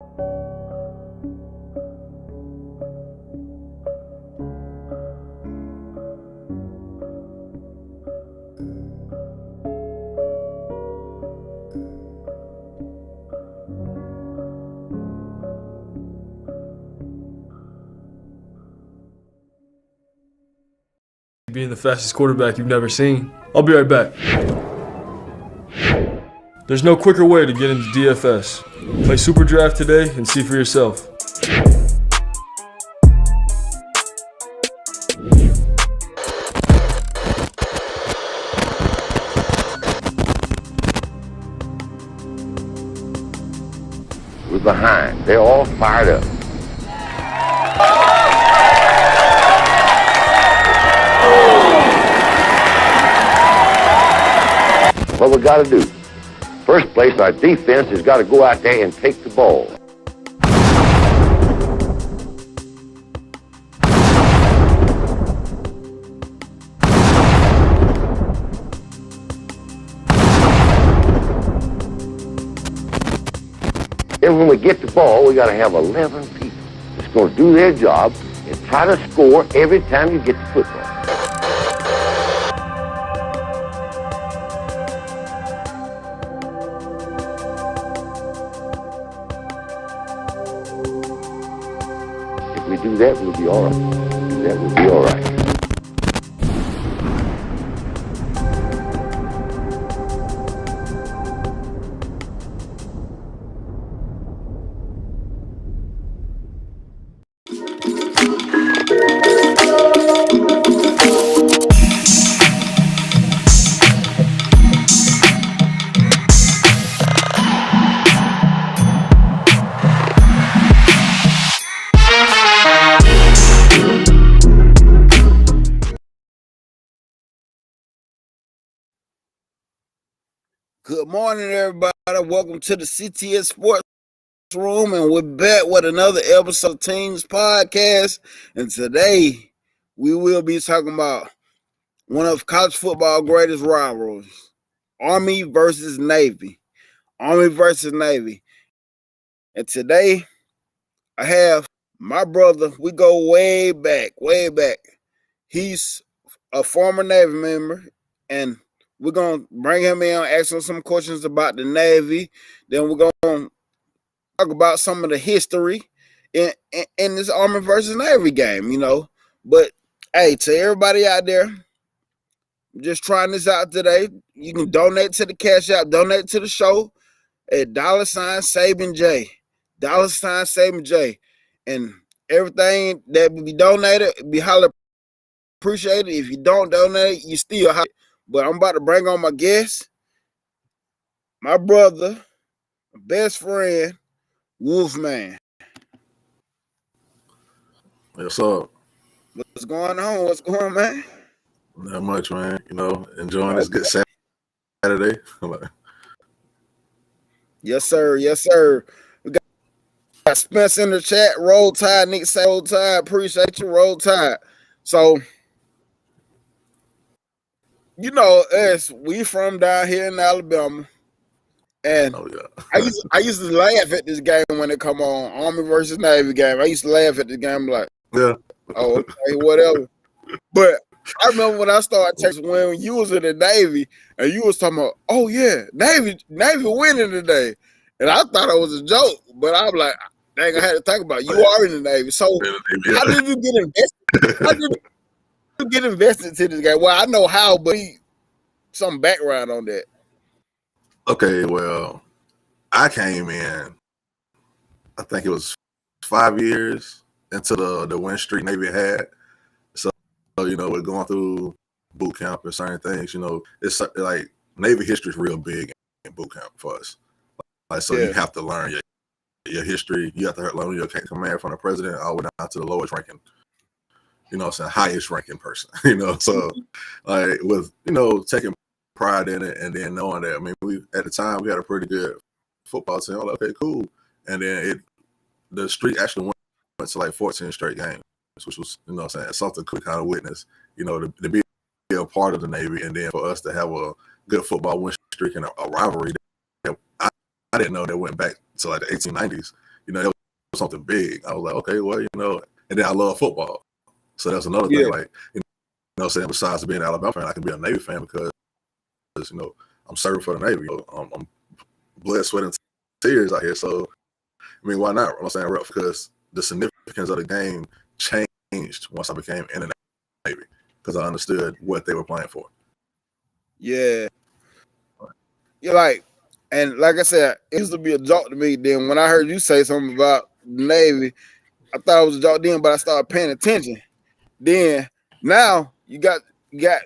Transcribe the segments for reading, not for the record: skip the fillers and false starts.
Being the fastest quarterback you've never seen. I'll be right back. There's no quicker way to get into DFS. Play Super Draft today and see for yourself. We're behind. They're all fired up. What we got to do? First place, our defense has got to go out there and take the ball. And when we get the ball, we got to have 11 people that's going to do their job and try to score every time you get the football. If we do that, we'll be all right. That will be all right. Good morning, everybody. Welcome to the CTS-Sports room, and we're back with another episode of Teams Podcast. And today, we will be talking about one of college football's greatest rivalries, Army versus Navy. Army versus Navy. And today, I have my brother. We go way back, way back. He's a former Navy member, and we're going to bring him in, ask him some questions about the Navy. Then we're going to talk about some of the history in this Army versus Navy game, you know. But, hey, to everybody out there, just trying this out today, you can donate to the Cash App, donate to the show at $SabinJ. $SabinJ. And everything that will be donated will be highly appreciated. If you don't donate, you still highly. But I'm about to bring on my guest, my brother, my best friend, Wolfman. What's up? What's going on? What's going on, man? Not much, man. You know, enjoying this good Saturday. Yes, sir. Yes, sir. We got Spence in the chat. Roll Tide. Nick say Roll Tide. Appreciate you. Roll Tide. So, you know us. We from down here in Alabama. And I used to laugh at this game when it come on, Army versus Navy game. I used to laugh at this game like, yeah, oh, okay, whatever. But I remember when I started texting when you was in the Navy and you was talking about, oh yeah, Navy winning today. And I thought it was a joke, but I'm like, dang, I had to think about it. You are in the Navy. So how did you get invested? How did you get invested to this game? Well, I know how, but some background on that. Okay, well, I came in, I think it was 5 years into the win streak Navy had. So, you know, we're going through boot camp and certain things, you know, it's like Navy history is real big in boot camp for us. Like, so you have to learn your history. You have to learn your command from the president all the way down to the lowest ranking, you know, highest ranking person, you know. So, like, with, you know, taking pride in it, and then knowing that, I mean, we at the time we had a pretty good football team. I'm like, okay, cool. And then the streak actually went to like 14 straight games, which was, you know what I'm saying, something could kind of witness, you know, to be a part of the Navy, and then for us to have a good football win streak and a rivalry that I didn't know that went back to like the 1890s, you know, it was something big. I was like, okay, well, you know, and then I love football. So that's another Yeah. thing, like, you know, saying besides being an Alabama fan, I can be a Navy fan because, you know, I'm serving for the Navy. You know, I'm blood, sweat, and tears out here. So, I mean, why not? I'm saying rough because the significance of the game changed once I became in the Navy because I understood what they were playing for. Yeah. Yeah, like, and like I said, it used to be a joke to me. Then when I heard you say something about the Navy, I thought it was a joke then, but I started paying attention. Then now you got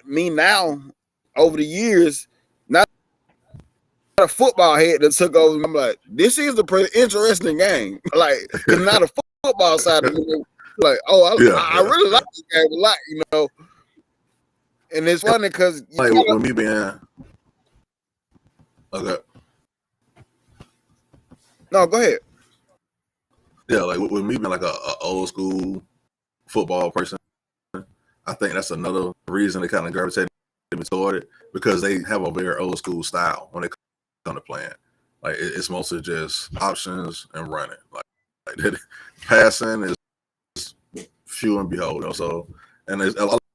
me now over the years, not a football head that took over. I'm like, this is a pretty interesting game. Like, because now the football side of me, like, I really like this game a lot, you know. And it's funny because like with me being okay. No, go ahead. Yeah, like with me being like a old school football person, I think that's another reason they kind of gravitated me toward it because they have a very old school style when it comes to playing. Like it's mostly just options and running. Like passing is few and behold. You know, so and I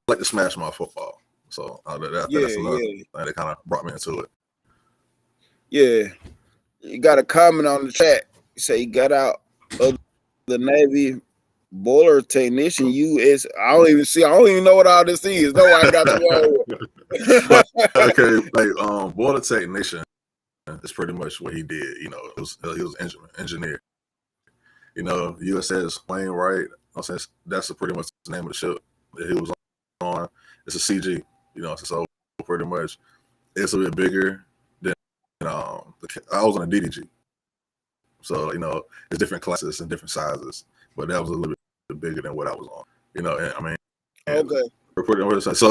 like to smash my football. So that's another thing that kind of brought me into it. Yeah, you got a comment on the chat. You say you got out of the Navy boiler technician. I don't even know what all this is. No, I got the Okay, like boiler technician is pretty much what he did. You know, he was engineer. You know, USS Wayne Wright. That's pretty much the name of the ship that he was on. It's a CG. You know, so pretty much it's a bit bigger than I was on a DDG. So you know, it's different classes and different sizes, but that was a little bit bigger than what I was on. You know, and I mean, okay. Pretty much. So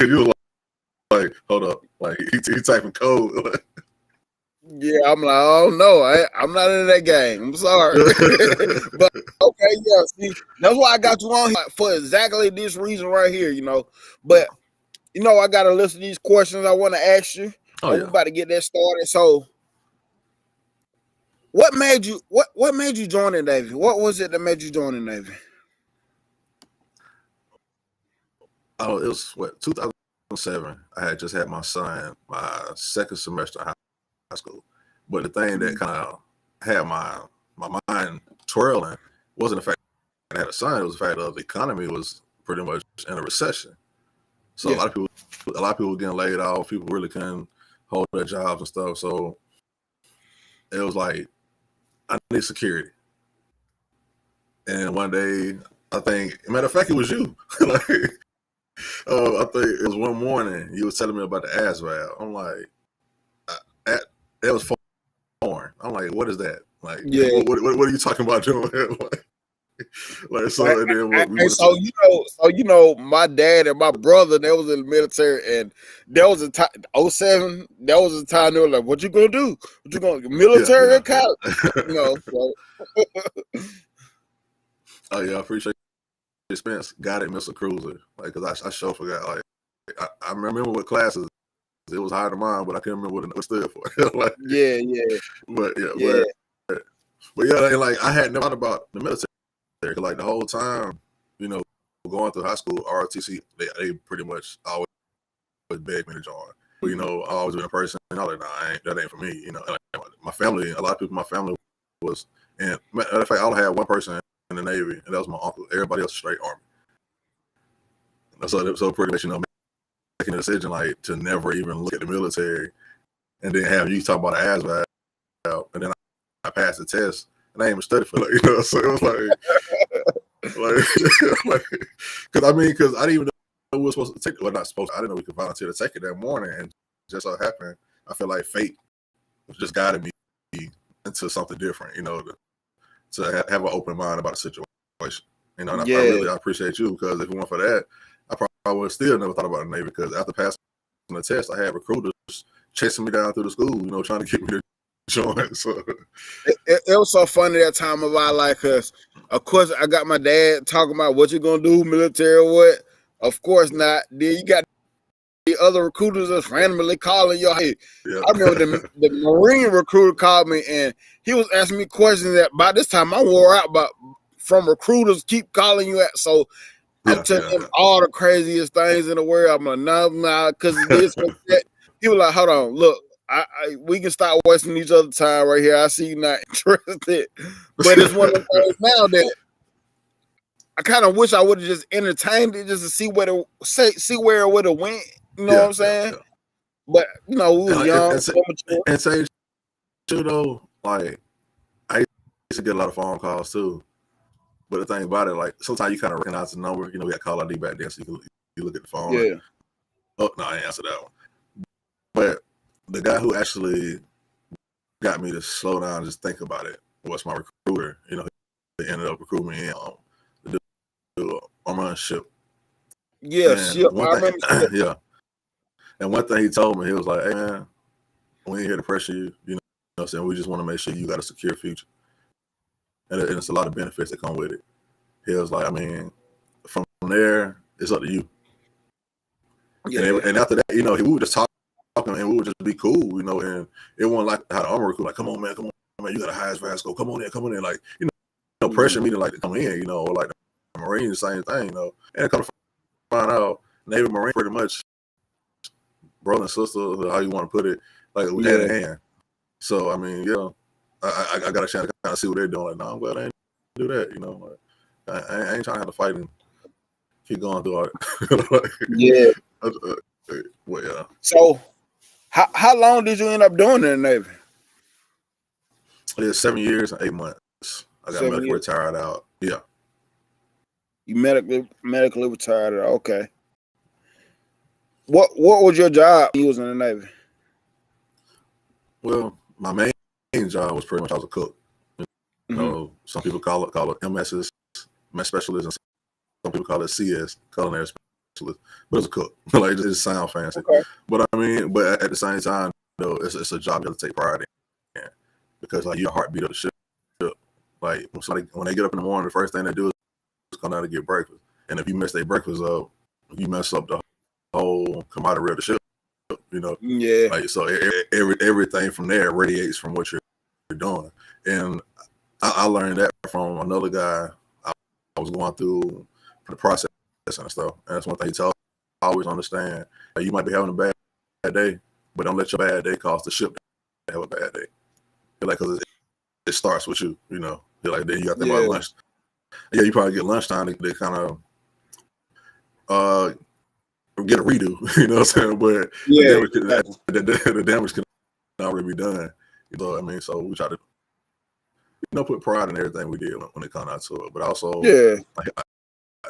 you was like, hold up, like he typing code. Yeah, I'm like, oh no, I'm not in that game. I'm sorry, but okay, yeah. See, that's why I got you on here for exactly this reason right here. You know, but you know, I got a list of these questions I want to ask you. Oh, yeah. We're about to get that started. So, what made you join the Navy? What was it that made you join the Navy? Oh, it was 2007. I had just had my son my second semester of high school. But the thing that kind of had my mind twirling wasn't the fact that I had a son. It was the fact that the economy was pretty much in a recession. So a lot of people were getting laid off. People really couldn't hold their jobs and stuff. So it was like, I need security. And one day, I think, matter of fact, it was you. I think it was one morning you was telling me about the ass valve. I'm like, that was foreign. I'm like, what is that? Like, what are you talking about doing? You know, my dad and my brother, they was in the military, and there was a time 07. That was a time they were like, "What you gonna do? What you gonna military or college?" You know. So. Oh yeah, I appreciate your expense. Got it, Mr. Cruiser. Like, cause I sure forgot. Like, I remember what classes. It was higher than mine, but I can't remember what it stood for. Like, yeah. But yeah, like I had never thought about the military. Like the whole time, you know, going through high school, ROTC, they pretty much always begged me to join. But, you know, I always been a person, and I was like, nah, that ain't for me. You know, my family, a lot of people in my family was, and matter of fact, I only had one person in the Navy, and that was my uncle. Everybody else was straight Army. So pretty much, you know, making a decision like to never even look at the military, and then have you talk about the ASVAB, and then I passed the test, and I ain't even studied for it, you know. So it was because I didn't even know we were supposed to take it. Well, not supposed to. I didn't know we could volunteer to take it that morning, and just so happened, I feel like fate just guided me into something different, you know, to have an open mind about a situation, you know. And I appreciate you, because if it weren't for that, I probably would still never thought about the Navy, because after passing the test, I had recruiters chasing me down through the school, you know, trying to get me to join. So it was so funny that time of our life, because of course I got my dad talking about what you gonna do, military or what. Of course not. Then you got other recruiters just randomly calling you. Hey, Yeah. I remember the Marine recruiter called me, and he was asking me questions that by this time I wore out, but from recruiters keep calling you at. So I'm telling him all the craziest things in the world. I'm like, nah, because of this, because that. He was like, hold on, look, we can stop wasting each other's time right here. I see you not interested. But it's one of the things now that I kind of wish I would have just entertained it just to see where it would have went. You know what I'm saying? Yeah. But we was young, and say too though, like I used to get a lot of phone calls too. But the thing about it, like sometimes you kind of recognize the number. We got call ID back there, so you look at the phone. Yeah. And, oh no, I didn't answer that one. But the guy who actually got me to slow down and just think about it was my recruiter. He ended up recruiting me to do a ship. Yeah, ship. I remember ship. Yeah. And one thing he told me, he was like, "Hey man, we ain't here to pressure you. You know what I'm saying? We just want to make sure you got a secure future. And it's a lot of benefits that come with it." He was like, I mean, from there, it's up to you. Yeah. And after that, he would just talk and we would just be cool, and it wasn't like how the armor recruit, like, come on, man, you got a highest fast go, come on in, like, pressure me to like to come in, or like the Marines, same thing, and I come to find out Navy Marine pretty much brother and sister, how you want to put it, like we had a hand. So I mean, I got a chance to kind of see what they're doing. Like, no, I'm glad I didn't do that, like, I ain't trying to have to fight and keep going through all it. Well, yeah. So, how long did you end up doing in the Navy? I did 7 years and 8 months. I got medically retired out. Yeah. You medically retired out. Okay. What was your job when you was in the Navy? Well, my main job was pretty much I was a cook. Some people call it MSs, mess specialist, and some people call it CS, culinary specialist. But it's a cook. Like, it just sounds fancy. Okay. But I mean, but at the same time, though, it's a job you have to take pride in, because like you're the heartbeat of the ship. Like when they get up in the morning, the first thing they do is come out and get breakfast. And if you mess their breakfast up, you mess up the whole camaraderie of the ship. Yeah. Like, so everything from there radiates from what you're doing. And I learned that from another guy I was going through the process and stuff. And that's one thing he tells me. I always understand. Like, you might be having a bad day, but don't let your bad day cause the ship to have a bad day. Like, because it starts with you, Like, then you got to think about lunch. Yeah, you probably get lunchtime. They kind of get a redo, you know what I'm saying? But the damage can already be done. I mean, so we try to put pride in everything we did when it comes out to it. But also,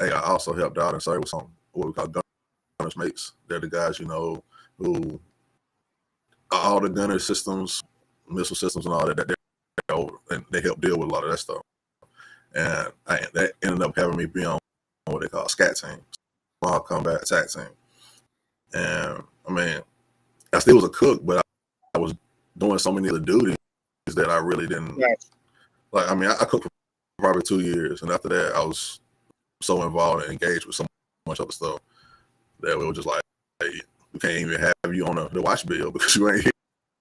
I also helped out and started with some what we call gunners mates. They're the guys, who all the gunner systems, missile systems, and all that and they help deal with a lot of that stuff. And that ended up having me be on what they call SCAT team, small combat attack team. And I mean, I still was a cook, but I was doing so many other duties that I really didn't like. I mean, I cooked for probably 2 years, and after that, I was so involved and engaged with so much other stuff that we were just like, hey, we can't even have you on the watch bill because you ain't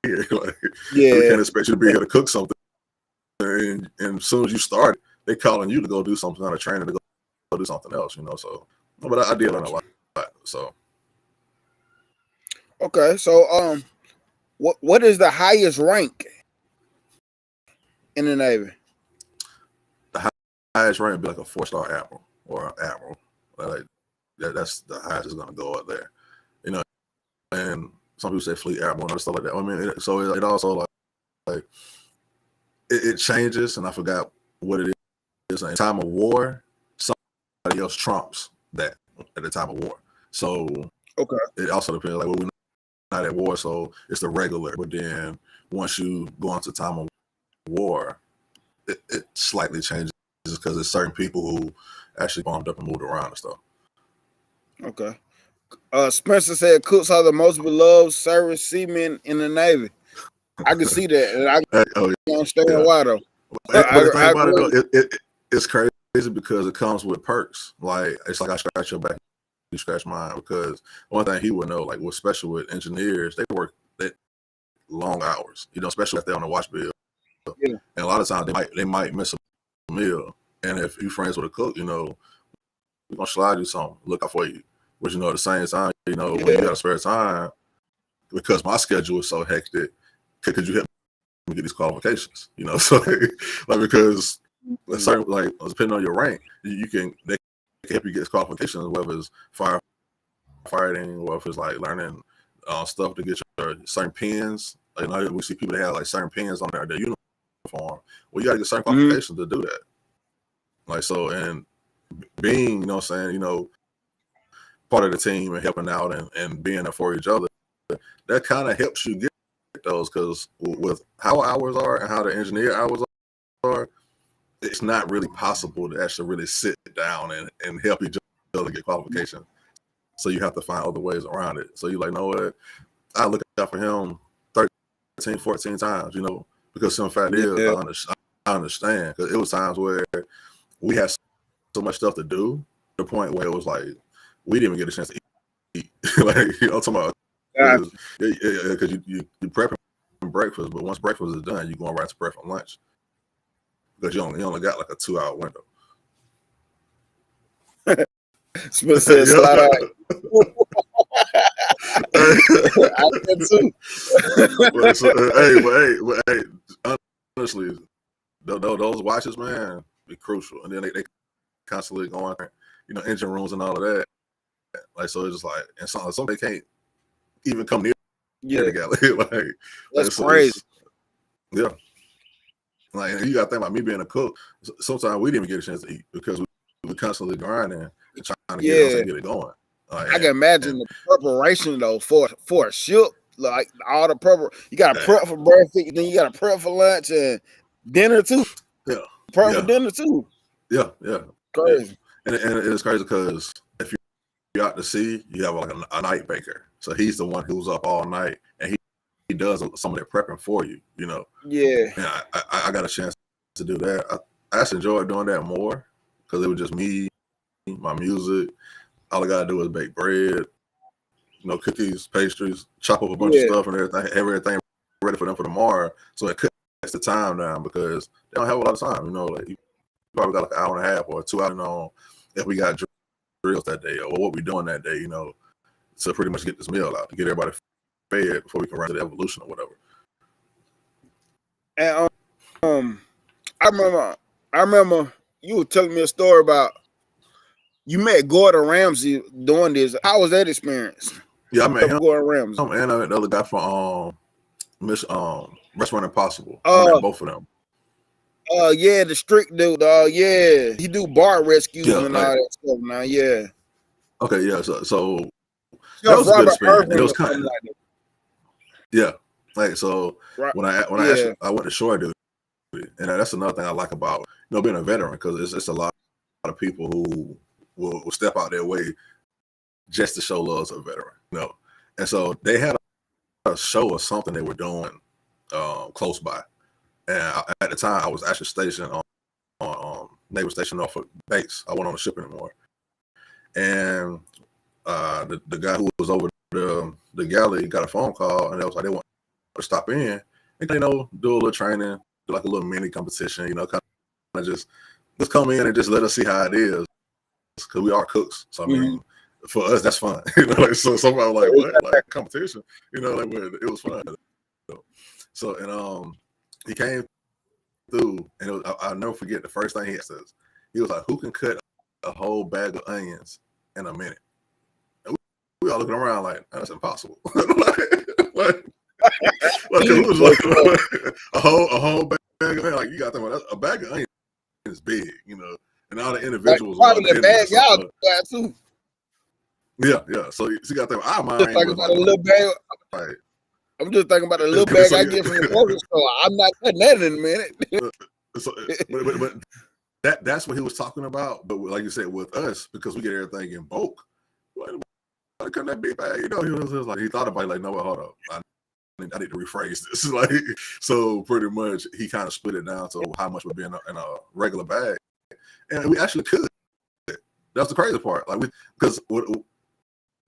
here. Like, we can't expect you to be here to cook something. And as soon as you start, they calling you to go do some kind of training to go do something else, So, but I did learn a lot. So, okay. So, what is the highest rank in the Navy? The highest rank would be like a 4-star admiral or an admiral. Like that's the highest it's gonna go up there, And some people say fleet admiral and other stuff like that. I mean, it also like it changes, and I forgot what it is. In time of war, somebody else trumps that at the time of war. So it also depends. Like, we're not at war, so it's the regular. But then once you go into time of war, it slightly changes because there's certain people who actually bumped up and moved around and stuff. Okay. Spencer said cooks are the most beloved service seamen in the Navy. I can see that, and I understand why though. But the thing about it though, it's crazy because it comes with perks. Like, it's like I scratch your back, scratch mine, because one thing he would know, like what's special with engineers, they work that long hours, especially if they're on the watch bill. Yeah. And a lot of times they might miss a meal. And if you're friends with a cook, we're gonna slide you something, look out for you. But at the same time, when you got a spare time, because my schedule is so hectic, could you help me get these qualifications? So like because certain, like depending on your rank, they can help you get qualifications, whether it's firefighting or if it's like learning stuff to get your certain pins. Like we see people that have like certain pins on their uniform. Well, you gotta get certain qualifications to do that. Like so, and being, part of the team and helping out and being there for each other, that kind of helps you get those, because with how hours are and how the engineer hours are, it's not really possible to actually really sit down and help each other get qualification. So you have to find other ways around it. So you're like, know what? I look out for him 13, 14 times, because some fact is, I understand, because it was times where we had so much stuff to do, to the point where it was like we didn't even get a chance to eat. Like, I'm talking about, because you prepping breakfast, but once breakfast is done, you're going right to prep for lunch, because you only got like a 2-hour window. Smith said, slide out. I did too. Hey, honestly, those watches, man, be crucial. And then they constantly going, engine rooms and all of that. Like, so it's just like, and some they can't even come near the galley. Like, that's crazy. Yeah. Like, and you got to think about me being a cook. Sometimes we didn't even get a chance to eat because we constantly grinding and trying to get it going. Like, I can imagine the preparation though for a ship, like all the prep. You got to prep for breakfast, then you got to prep for lunch and dinner too. Yeah, prep for dinner too. Yeah, crazy. Yeah. And it's crazy because if you're out to sea, you have like a night baker. So he's the one who's up all night, and he does some of that prepping for you. Yeah. And I got a chance to do that. I actually enjoyed doing that more because it was just me, my music. All I gotta do is bake bread, cookies, pastries, chop up a bunch of stuff and everything ready for them for tomorrow. So it cuts the time down because they don't have a lot of time. Like you probably got like an hour and a half or 2 hours if we got drills that day or what we're doing that day, to pretty much get this meal out, to get everybody fed before we can run to the evolution or whatever. And I remember you were telling me a story about you met Gordon Ramsay doing this. How was that experience? Yeah, I met him. Gordon Ramsay. And I met the other guy from Restaurant Impossible. I met both of them. Yeah, the strict dude. Yeah, he do bar rescues and all that stuff now. Yeah. Okay, yeah. So that was a good experience. It was kind of like so. When I actually I went to shore duty, and that's another thing I like about being a veteran, because it's a lot of people who will step out their way just to show love as a veteran. And so they had a show or something they were doing close by, and at the time I was actually stationed on Naval Station Norfolk base. I wasn't on the ship anymore, and the guy who was over the galley got a phone call, and it was like they want to stop in and do a little training, do like a little mini competition, kind of just come in and just let us see how it is, because we are cooks. So I mean, for us that's fun. So somebody was like, what, like competition? Like it was fun. So and he came through, and I'll never forget the first thing he says. He was like, "Who can cut a whole bag of onions in a minute?" And we all looking around like, that's impossible. like it was like a whole bag of onions. Like, you got to think about that. A bag of onions is big, and all the individuals. Like, probably the bag y'all got too. Yeah. So you got to think our mind. Just talking about a little bag. Right. I'm just thinking about a little bag I get from the grocery store. I'm not cutting that in a minute. But that's what he was talking about. But like you said, with us, because we get everything in bulk, like, cutting that big bag, he was like, he thought about it, like, no, hold up, I need to rephrase this. Like, so pretty much he kind of split it down to how much would be in a regular bag, and we actually could. That's the crazy part. Like, because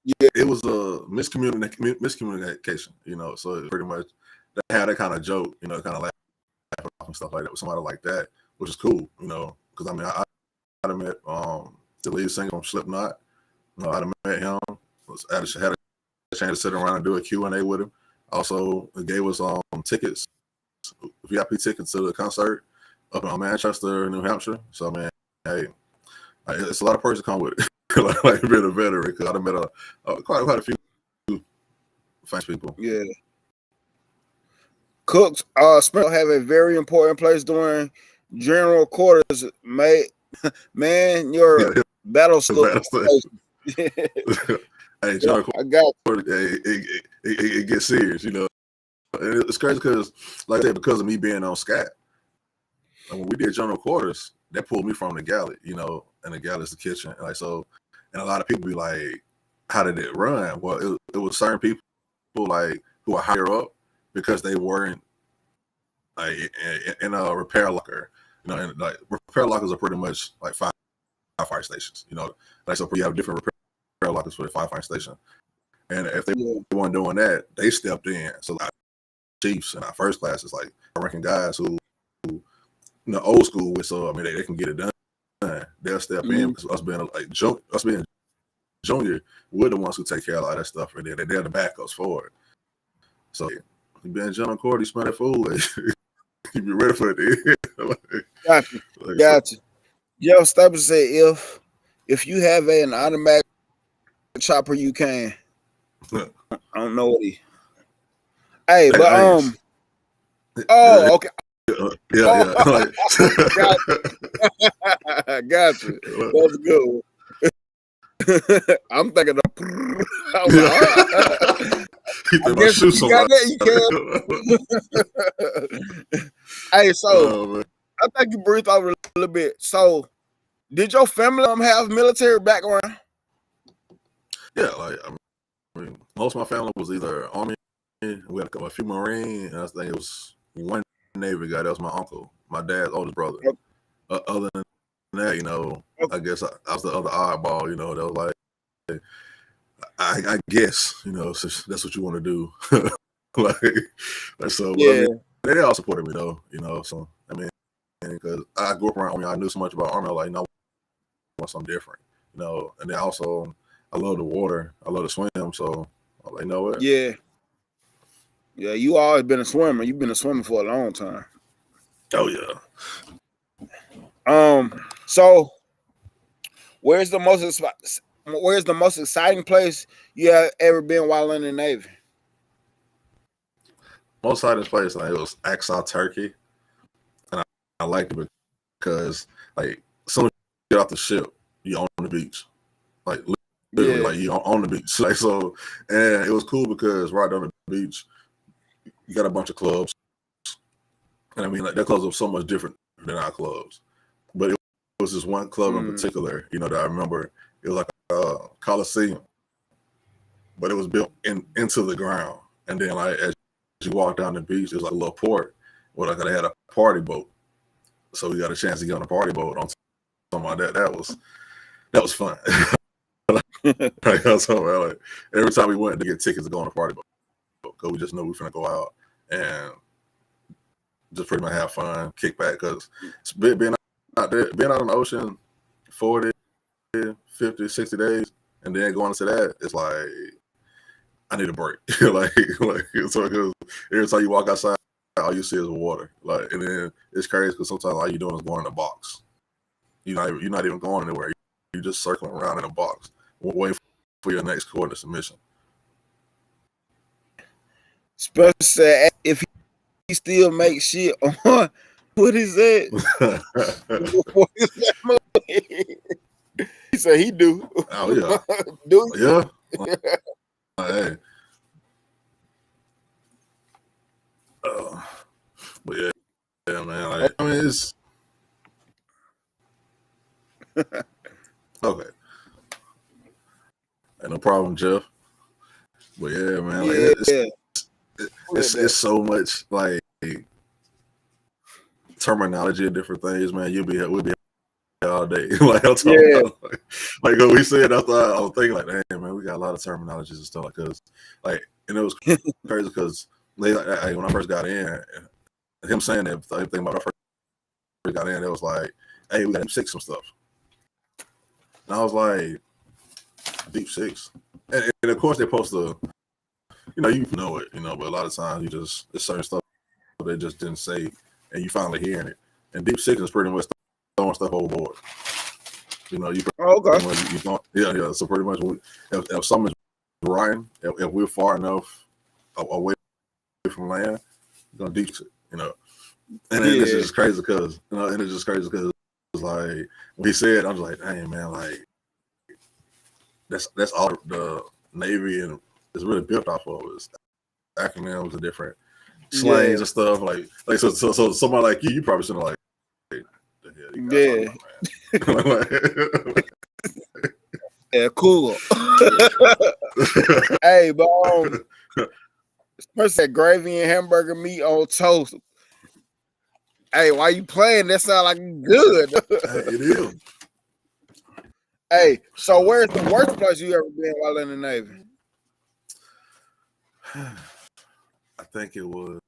Yeah. it was a miscommunication, so it pretty much they had that kind of joke, kind of laugh off and stuff like that with somebody like that, which is cool, because I mean, I met the lead singer from Slipknot. I'd have met him. Had a chance to sit around and do a Q&A with him. Also, it gave us tickets, VIP tickets to the concert up in Manchester, New Hampshire. So, man, hey, it's a lot of perks to come with it. like being a veteran, because I met quite a few famous people. Yeah. Cooks Smith have a very important place during general quarters. Man, your battle story. Hey, general I got it gets serious, It's crazy because, like I said, because of me being on SCAT, and when we did general quarters, that pulled me from the galley, and the galley is the kitchen. And a lot of people be like, how did it run? Well, it was certain people like who are higher up because they weren't like in a repair locker, and like repair lockers are pretty much like fire stations, so you have different repair lockers for the firefighting station. And if they weren't doing that, they stepped in. So like chiefs in our first class is like ranking guys who old school with, so I mean they can get it done. They'll step in because us being junior, we're the ones who take care of all that stuff, and they're the backups for it. So you being John Cordy, smell that food, you be ready for it. Gotcha. Jeff Staples said, if you have an automatic chopper, you can. I don't know what he. Hey, but okay. Yeah. Gotcha. That's good. I'm thinking of. I guess if you got that, you can. Hey, so I think you breathed over a little bit. So, did your family have military background? Yeah, like I mean, most of my family was either Army. We had a few Marine, and I think it was one Navy guy. That was my uncle, my dad's oldest brother. Other than that, I guess I was the other oddball. That was like, I guess, so that's what you want to do. So yeah. I mean, they all supported me though, So I mean, because I grew up around Army, I knew so much about Army. I was like, no, I want something different, And then also, I love the water. I love to swim. So I was like, no way. Yeah. Yeah, you always been a swimmer. You've been a swimmer for a long time. Oh yeah. So where's the most exciting place you have ever been while in the Navy? Most exciting place, like, it was Axel, Turkey, and I liked it because, like, as soon as you get off the ship, you on the beach, like literally, like you on the beach, like so. And it was cool because right on the beach, you got a bunch of clubs, and I mean, like, their clubs are so much different than our clubs, but it was this one club in particular, that I remember. It was like a Coliseum, but it was built into the ground, and then like as you walk down the beach, there's like a little port where like they had a party boat, so we got a chance to get on a party boat on something like that. That was fun. Like, every time we went to get tickets to go on a party boat, because we just knew we were finna go out and just pretty much have fun, kick back, because being out on the ocean 40, 50, 60 days, and then going into that, it's like, I need a break. like so, because every time you walk outside, all you see is water. Like, and then it's crazy because sometimes all you're doing is going in a box. You're not even going anywhere. You're just circling around in a box, waiting for your next coordinate submission. Spencer said, if he still makes shit on what is that? He said he do. Oh yeah. Do yeah. Hey. But yeah, man. Like, I mean, it's okay. Ain't no problem, Jeff. But yeah, man. Like, it's so much like terminology and different things, man. We'll be all day. Like I'm talking about, like what we said. I was thinking like, damn man, we got a lot of terminologies and stuff like this. Like, and it was crazy because when I first got in, him saying that everything about when I first got in, it was like, hey, we got deep six some stuff. And I was like, deep six, and of course they're supposed to, you know it, but a lot of times there's certain stuff they just didn't say, and you finally hearing it. And deep six is pretty much throwing stuff overboard. You know, yeah. So pretty much, if something's riding, if we're far enough away from land, you're gonna deep it. You know, and then it's just crazy because it's like when he said, I was like, dang man, like that's all the Navy and is really built off of is acronyms and different slangs and stuff. Like so somebody like you probably shouldn't like. Yeah, cool. Hey, but this person said gravy and hamburger meat on toast. Hey, why you playing? That sound like good. It is. Hey, so where's the worst place you ever been while in the Navy? I think it was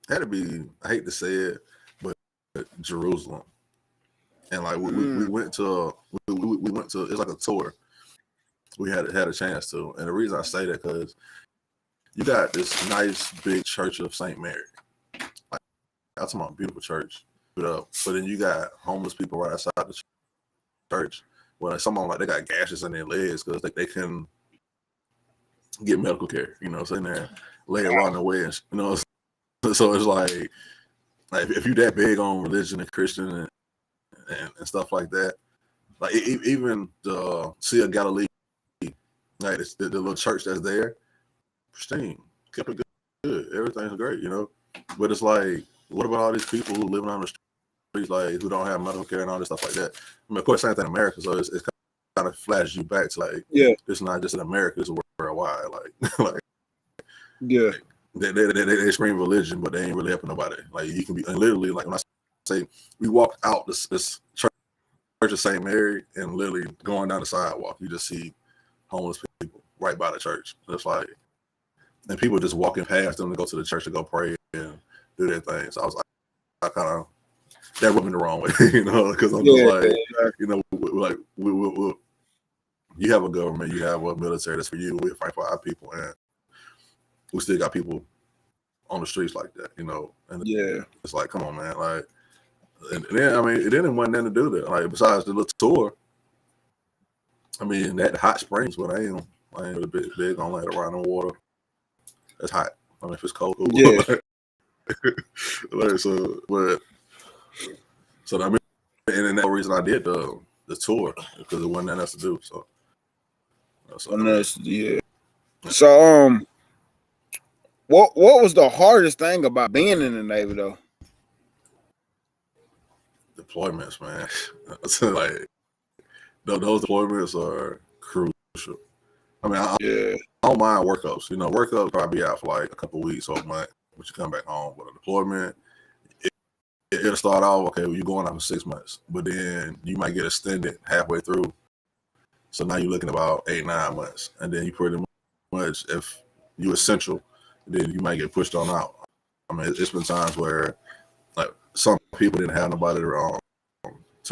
had to be, I hate to say it, but Jerusalem. And like we went to it's like a tour. We had a chance to, and the reason I say that because you got this nice big church of St. Mary. Like, that's a beautiful church, but then you got homeless people right outside the church. Well, someone like they got gashes in their legs because they couldn't get medical care. You know, sitting there lay around the way, and so it's like if you that big on religion and Christian and stuff like that, like even the Sea of Galilee, like the little church that's there, pristine, kept it good, everything's great, But it's like, what about all these people who living on the streets, like who don't have medical care and all this stuff like that? I mean, of course, same thing in America, so it's kind of flashes you back to like, it's not just in America, it's worldwide, like They scream religion, but they ain't really helping nobody. Like you can be literally like when I say we walked out this church of St. Mary and literally going down the sidewalk, you just see homeless people right by the church. It's like, and people just walking past them to go to the church to go pray and do their thing. So I was like, I kind of that rubbed me the wrong way, because I'm just like, we you have a government, you have a military that's for you. We fight for our people, and we still got people on the streets like that, And it's like, come on, man. Like, and then I mean, it didn't want nothing to do that. Like, besides the little tour, I mean, that hot springs, but I ain't really big on like around the water. It's hot. I mean, if it's cold, yeah. Like, so I mean, and then that reason I did the tour because it wasn't nothing else to do. So yeah. So what was the hardest thing about being in the Navy though? Deployments, man. So, like those deployments are crucial. I mean, I don't mind workups. Workups probably be out for like a couple of weeks or a month, but you come back home. But a deployment, it'll start off, okay, well, you're going out for 6 months, but then you might get extended halfway through. So now you're looking about 8-9 months, and then you pretty much, if you're essential, then you might get pushed on out. I mean, it's been times where like some people didn't have nobody to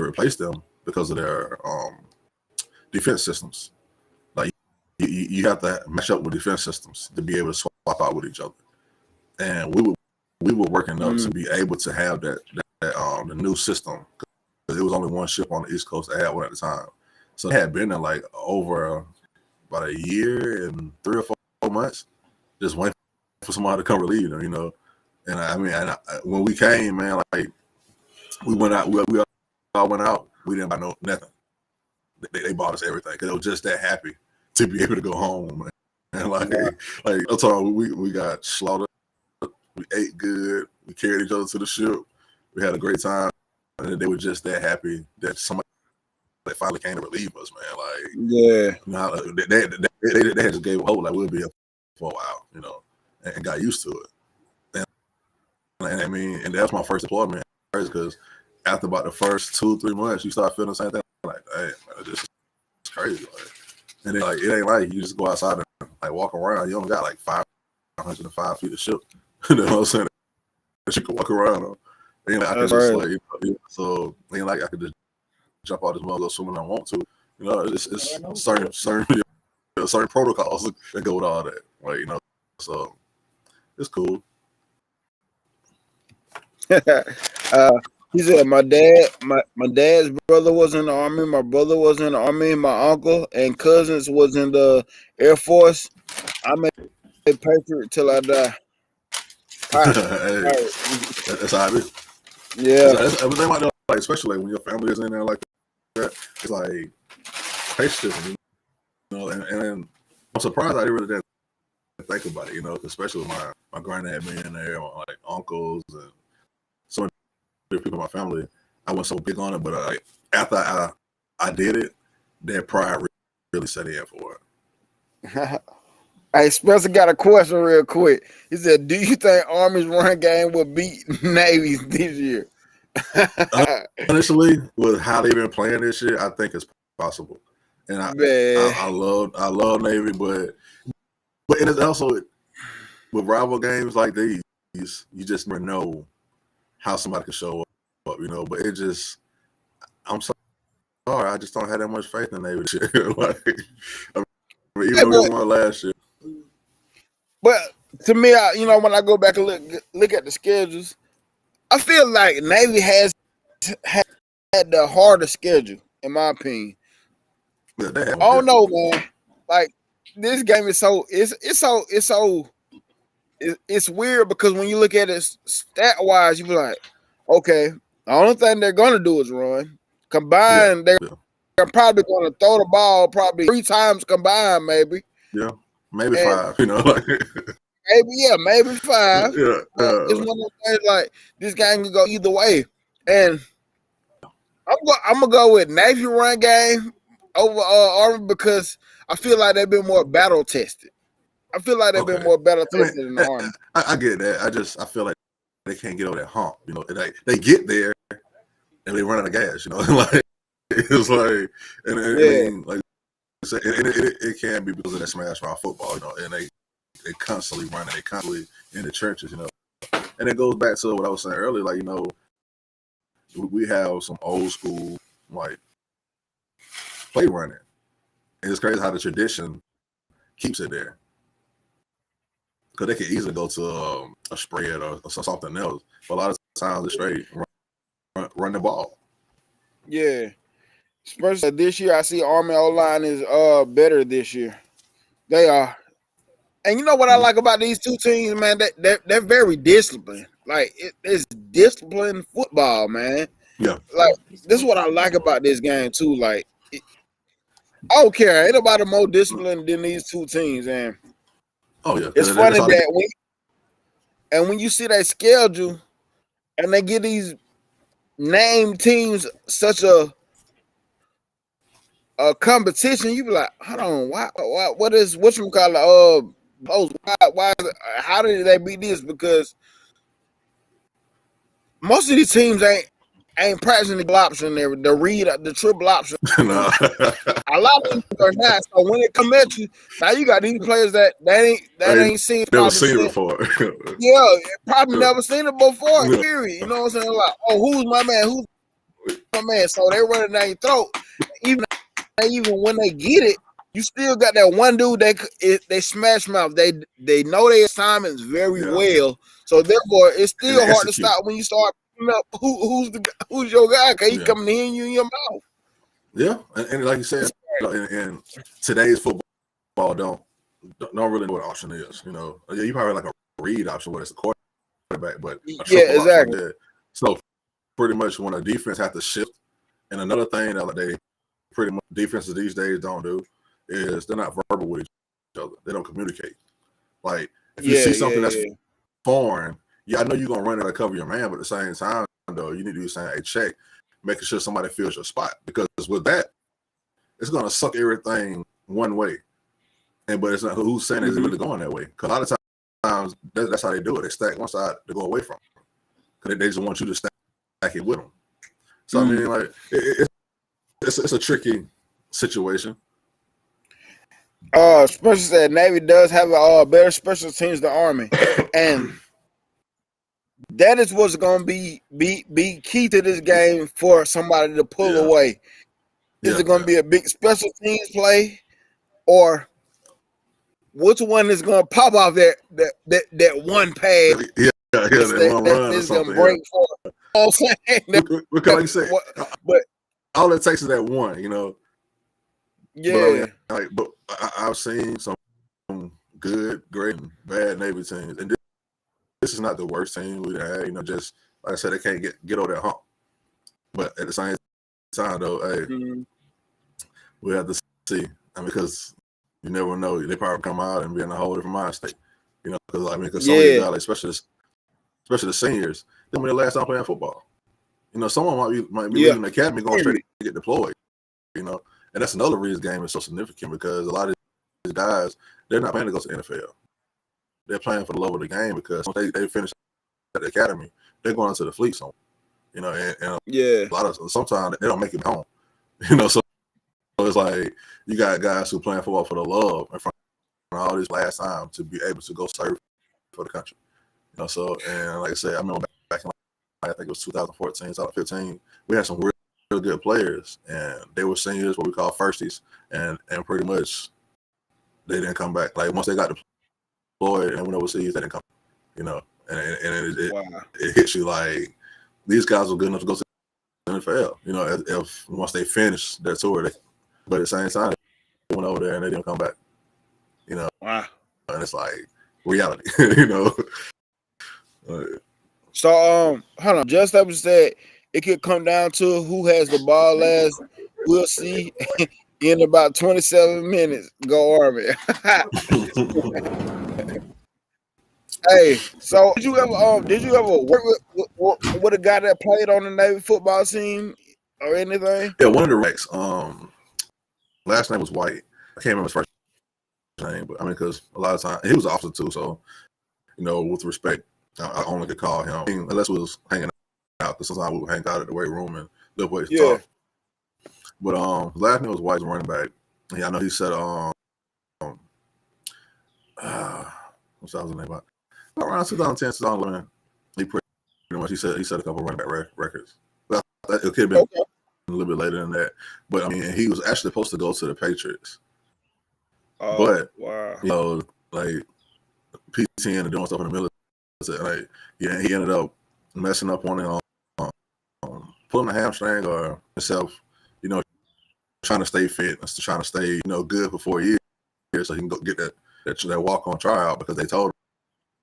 replace them because of their defense systems. Like you have to match up with defense systems to be able to swap out with each other. And we were working up to be able to have that the new system, because there was only one ship on the East Coast that had one at the time. So it had been there like over about a year and 3 or 4 months, just waiting for somebody to come relieve them, And I mean, when we came, man, like we went out, we all went out. We didn't buy nothing. They bought us everything because they were just that happy to be able to go home, man. And like I'm talking, we got slaughtered. We ate good. We carried each other to the ship. We had a great time, and they were just that happy that somebody finally came to relieve us, man. Like, they just gave hope, like we'll be here for a while, you know, and got used to it. And I mean, and that was my first deployment because after about the first 2-3 months, you start feeling the same thing. Like, hey, man, this is crazy. Like, and then like it ain't like you just go outside and like walk around. You only got like 505 feet of ship. You know what I'm saying? That you can walk around on. Ain't like I can just like so ain't like I could just jump out this mother swimming I want to. You know, it's certain protocols that go with all that. Like, you know, so it's cool. He said my dad's brother was in the Army, my brother was in the Army, my uncle and cousins was in the Air Force. I'm a patriot till I die. Hey, that's how it is. Yeah. Everything like that, like, especially like when your family is in there like that, it's like patriotism, you know, and I'm surprised I really didn't think about it, you know, especially with my granddad being there, my like uncles and so many people in my family. I wasn't so big on it, but like after I did it, that pride really set in for it. Hey, Spencer got a question real quick. He said, "Do you think Army's run game will beat Navy's this year?" Honestly, with how they've been playing this year, I think it's possible. And I love Navy, but it's also with rival games like these, you just never know how somebody can show up, you know. But it just, I'm sorry, I just don't have that much faith in Navy this year. Like, I mean, even though we won last year. But to me, when I go back and look at the schedules, I feel like Navy has had the harder schedule, in my opinion. Yeah, I don't know, man. Like this game is it's weird because when you look at it stat wise, you be like, okay, the only thing they're gonna do is run. Combined, they're probably gonna throw the ball probably 3 times combined, maybe. Yeah, maybe 5. You know, like maybe 5. Yeah, it's one of those things like this game can go either way, and I'm gonna go with Navy run game over Army because I feel like they've been more battle tested. I feel like they've been more battle tested than the Army. I get that. I feel like they can't get over that hump. You know, they get there and they run out of gas. You know, like it's like and like it can be because of that smash mouth football. You know, and they constantly running, they constantly in the trenches. You know, and it goes back to what I was saying earlier. Like, you know, we have some old school like play running. And it's crazy how the tradition keeps it there. Because they could easily go to a spread or something else. But a lot of times it's straight run the ball. Yeah. Especially this year, I see Army O-line is better this year. They are. And you know what I like about these two teams, man? They're very disciplined. Like, it's disciplined football, man. Yeah. Like, this is what I like about this game, too. Like, I don't care. Ain't nobody more disciplined than these two teams. And it's funny that when you see that schedule and they give these named teams such a competition, you be like, hold on, what you call it? Post? Why? How did they beat this? Because most of these teams ain't practicing the option there, the triple option. No. A lot of them are not. So when it come at you, now you got these players that ain't seen never seen it before. Yeah, probably never seen it before. Period. You know what I'm saying? Like, oh, who's my man? Who's my man? So they running down your throat. Even when they get it, you still got that one dude they smash mouth. They know their assignments very well. So therefore, it's still hard to stop when you start picking up who's your guy. Cause he coming to hit you in your mouth. Yeah, and like you said, in today's football don't really know what option is. You know, you probably like a read option where it's a quarterback, but a triple exactly. Option, so pretty much when a defense has to shift, and another thing that they pretty much defenses these days don't do is they're not verbal with each other. They don't communicate. Like if you see something that's foreign, I know you're gonna run it to cover your man, but at the same time, though, you need to be saying, "Hey, check," making sure somebody fills your spot, because with that, it's gonna suck everything one way. But it's not who's saying it's really going that way. Because a lot of times that's how they do it. They stack one side to go away from. Because they just want you to stack back it with them. So I mean, like it's a tricky situation. Special said Navy does have a better special teams than Army, and that is what's going to be key to this game for somebody to pull away. Is it going to be a big special teams play, or which one is going to pop off that one pass? That one run or something. Break for, you know what I'm saying? Because like you said, but all it takes is that one, you know. Yeah. But I've seen some good, great, and bad Navy teams, and this is not the worst team we had. You know, just like I said, they can't get over that hump. But at the same time, though, hey, we have to see. I mean, because you never know, they probably come out and be in a whole different mind state. You know, because some of these guys, especially the seniors, they when they last time playing football. You know, someone might be leaving the academy going straight to get deployed. You know. And that's another reason this game is so significant because a lot of these guys, they're not planning to go to the NFL. They're playing for the love of the game because once they finish at the academy, they're going to the fleet zone. You know, and a lot of sometimes they don't make it home. You know, so it's like you got guys who playing football for the love and from all this last time to be able to go serve for the country. You know, so and like I said, I remember back in I think it was 2014, 2015, we had some real good players, and they were seniors, what we call firsties, and pretty much they didn't come back. Like once they got deployed and went overseas, they didn't come. You know, and it hits you like these guys were good enough to go to the NFL. You know, if once they finished their tour, but at the same time they went over there and they didn't come back. You know, and it's like reality. You know. So hold on, just like you said, it could come down to who has the ball last. We'll see in about 27 minutes. Go Army. Hey, so did you ever work with a guy that played on the Navy football team or anything? Yeah, one of the Rex. Last name was White. I can't remember his first name, but I mean, because a lot of times he was an officer too. So, you know, with respect, I only could call him unless we was hanging out. Because sometimes we would hang out at the weight room and lift weights and talk. But his last name was White, running back. Yeah, I know he said what's that was the name about? Around 2010, 2011, he pretty much he set a couple running back records. But it could have been a little bit later than that. But I mean, he was actually supposed to go to the Patriots. But you know, like PTN and doing stuff in the military, like he ended up messing up on it, pulling a hamstring or himself, you know, trying to stay fit and trying to stay, you know, good for 4 years so he can go get that walk-on tryout because they told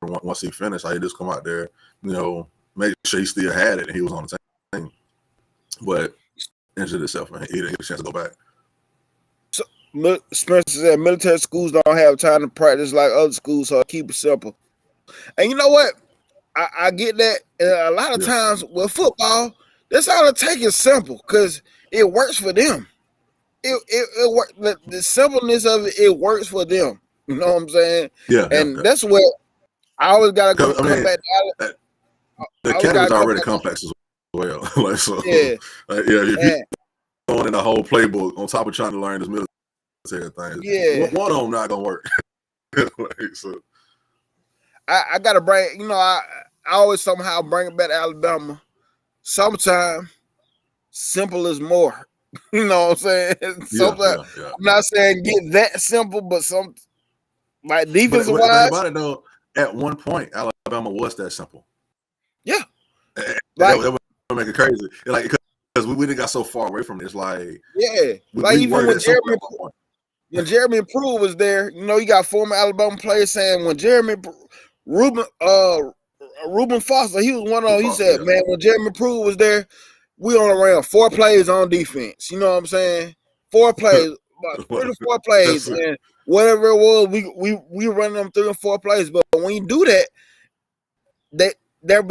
him once he finished, he just come out there, you know, make sure he still had it and he was on the team. But injured himself and he didn't get a chance to go back. So Spencer said military schools don't have time to practice like other schools, so keep it simple. And you know what? I get that. And a lot of times with football, that's all it takes is simple because it works for them. It works. The simpleness of it works for them. You know what I'm saying? That's where I always gotta come back. The academy's already complex as well. Like so, if you're going in the whole playbook on top of trying to learn this military thing, one of them not gonna work. Like, so. I gotta bring, you know, I always somehow bring it back to Alabama. Sometimes simple is more. You know what I'm saying? Sometimes I'm not saying get that simple, but some like defensive wise. Think about it though, at one point Alabama was that simple. Yeah. That would make it crazy. Like because we didn't got so far away from this. Like like even when Jeremy Pruitt was there, you know, you got former Alabama players saying when Reuben Foster, he was one of them. He said, man, when Jeremy Pruitt was there, we only ran 4 plays on defense. You know what I'm saying? 4 plays, about 3 to 4 plays, and whatever it was, we run them 3 or 4 plays. But when you do that, they're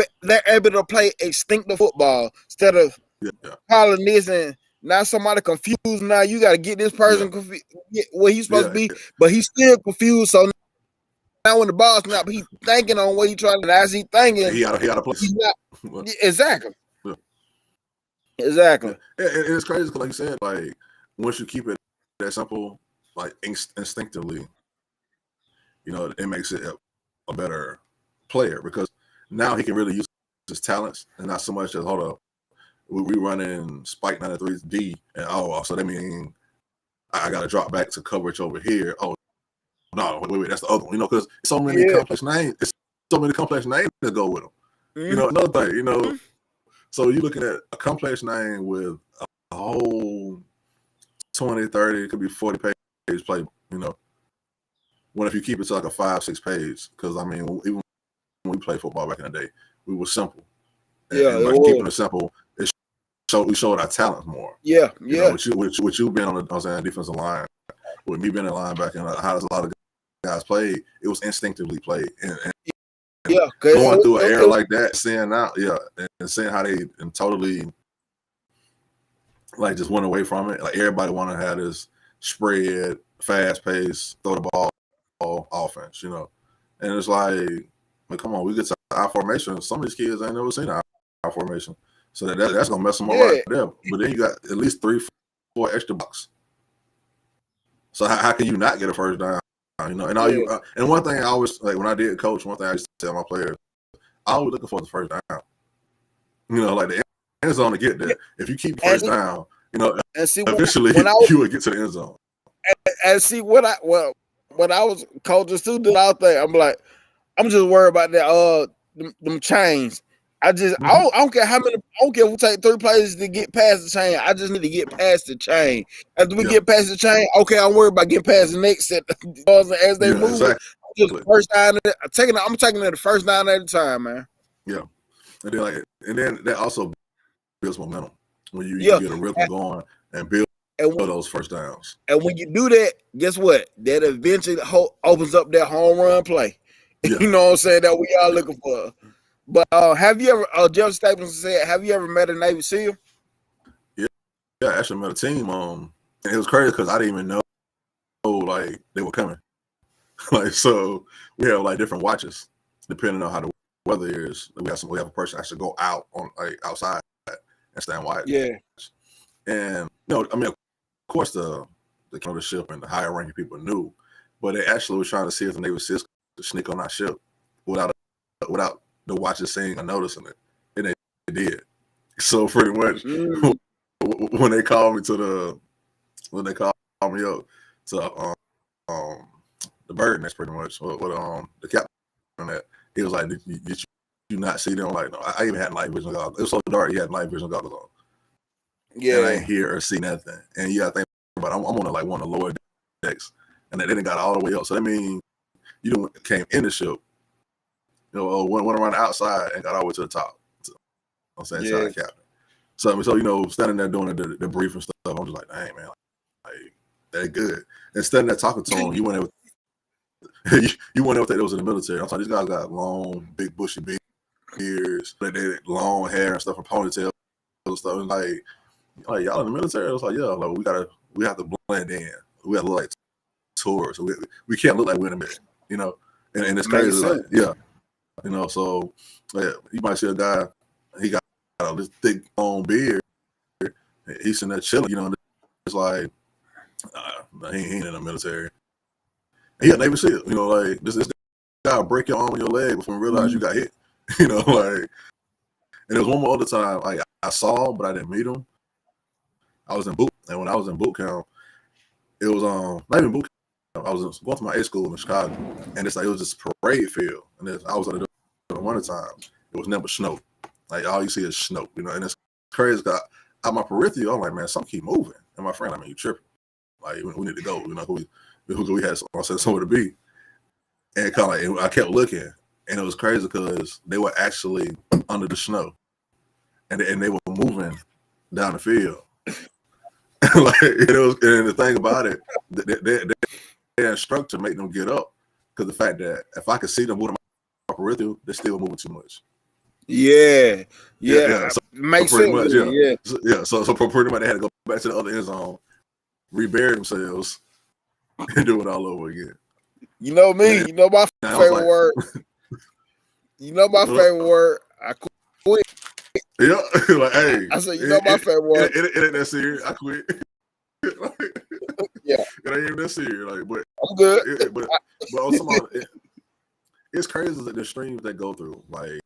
able to play instinctive football instead of calling this and now somebody confused. Now you got to get this person confused where he's supposed to be, but he's still confused. So now when the ball snap, he's thinking on what he's trying to. As he thinking, he got to play. Exactly. Exactly. And it's crazy because, like you said, like once you keep it that simple, like instinctively, you know, it makes it a better player because now he can really use his talents and not so much as hold up, we running spike 93 D and so that means I got to drop back to coverage over here. Oh no, wait, that's the other one. You know, because so many complex names. It's so many complex names that go with them. You know, another thing. You know, so you're looking at a complex name with a whole 20, 30, it could be 40 page play. You know, when if you keep it to like a 5-6 page, because I mean, even when we played football back in the day, we were simple. And by keeping it simple, we showed our talent more. Yeah, you know, with you being on the defensive line, with me being in linebacker, how a lot of guys played, it was instinctively played. And going through an era like that, seeing out, and seeing how they totally like just went away from it. Like everybody wanted to have this spread, fast pace, throw the ball offense, you know. And it's like, come on, we get to our formation. Some of these kids ain't never seen our formation. So that's gonna mess them up right there. But then you got at least 3-4 extra bucks. So how can you not get a first down? You know, and and one thing I always like when I did coach, one thing I used to tell my players, I always looking for the first down. You know, like the end zone to get there. If you keep first down, you know, and see, eventually you would get to the end zone. And see what I was coaching students out there, I'm like, I'm just worried about that them chains. I don't care how many. I don't care if we take 3 plays to get past the chain. I just need to get past the chain. After we get past the chain, okay, I'm worried about getting past the next set as they move. Exactly. Just first down. I'm taking it the first down at a time, man. Yeah, and then that also builds momentum when you get a rhythm going and build those first downs. And when you do that, guess what? That eventually opens up that home run play. You know what I'm saying? That we all looking for. But have you ever, Jeff Stapleton said, have you ever met a Navy SEAL? Yeah, I actually met a team. And it was crazy because I didn't even know like they were coming. Like, so we have like different watches depending on how the weather is. We have a person actually go out on like outside and stand watch. Yeah. And I mean, of course the ship and the higher ranking people knew, but they actually was trying to see if the Navy SEALs could sneak on our ship without the watchers seeing or noticing it, and they did. So pretty much when they called me up to the bird nest, pretty much with the captain on that, he was like, did you not see them? Like, no, I even had night vision goggles. It was so dark, he had night vision goggles on. Yeah, and I ain't hear or see nothing. And you got to think about it, I'm on one of the lower decks, and they didn't got all the way up. So that means you came in the ship, went around the outside and got all the way to the top. So, I'm saying, shout out captain. So standing there doing the brief and stuff, I'm just like, dang man, like that good. And standing there talking to him, you went in with those in the military. I'm sorry, these guys got long, big, bushy beards, they long hair and stuff, and ponytails and stuff. And like y'all in the military, I was like, yeah, like we have to blend in. We have to look like tourists. We can't look like we're in the and it's crazy, like, so you might see a guy, he got this thick long beard, he's in there chilling, it's like he ain't in the military. He a Navy SEAL, like this guy break your arm and your leg before you realize you got hit, like. And there was one more other time, like I saw him, but I didn't meet him. I was in boot, and when I was in boot camp, it was not even boot camp. I was going to my A school in Chicago, and it's like it was this parade field, and I was in the winter time. It was never snow, like all you see is snow, and it's crazy. Cause out my peripheral, I'm like, man, something keep moving, and my friend, I mean, you tripping? Like we need to go, who we had somewhere to be, and kind of like I kept looking, and it was crazy because they were actually under the snow, and they were moving down the field. Like and the thing about it, their instructor made them get up because the fact that if I could see them moving my peripheral, they're still moving too much. Yeah. So makes pretty sense. Much, So pretty much they had to go back to the other end zone, rebury themselves, and do it all over again. You know me. You know my favorite word. You know my favorite word. I quit. Yeah, like hey, I said, you know, my favorite one. it ain't that serious. I quit. Yeah, It ain't even that serious. Like, I'm good. but on some other, it's crazy that the streams they go through, like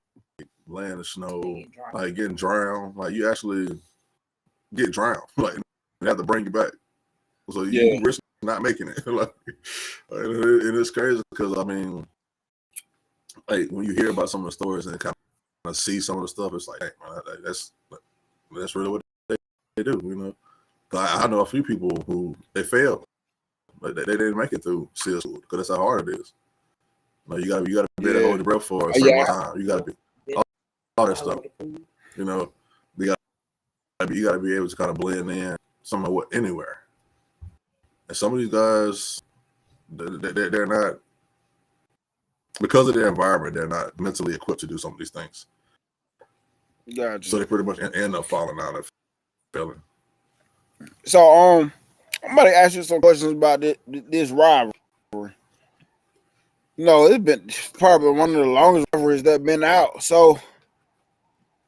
land of snow, like getting drowned. Like you actually get drowned, like they have to bring you back. So you risk not making it. Like, and it's crazy because I mean, like when you hear about some of the stories and kind of see some of the stuff, it's like, hey, man, that's really what they do, you know. I know a few people who they failed, like they didn't make it through SEAL school because that's how hard it is. Like you gotta be able to hold your breath for a certain amount of time. You gotta be all that stuff, you know. You gotta be able to kind of blend in somewhere anywhere. And some of these guys, they're not, because of their environment, they're not mentally equipped to do some of these things. Gotcha. So they pretty much end up falling out of failing. So I'm about to ask you some questions about this rivalry. You know, it's been probably one of the longest rivalries that's been out. So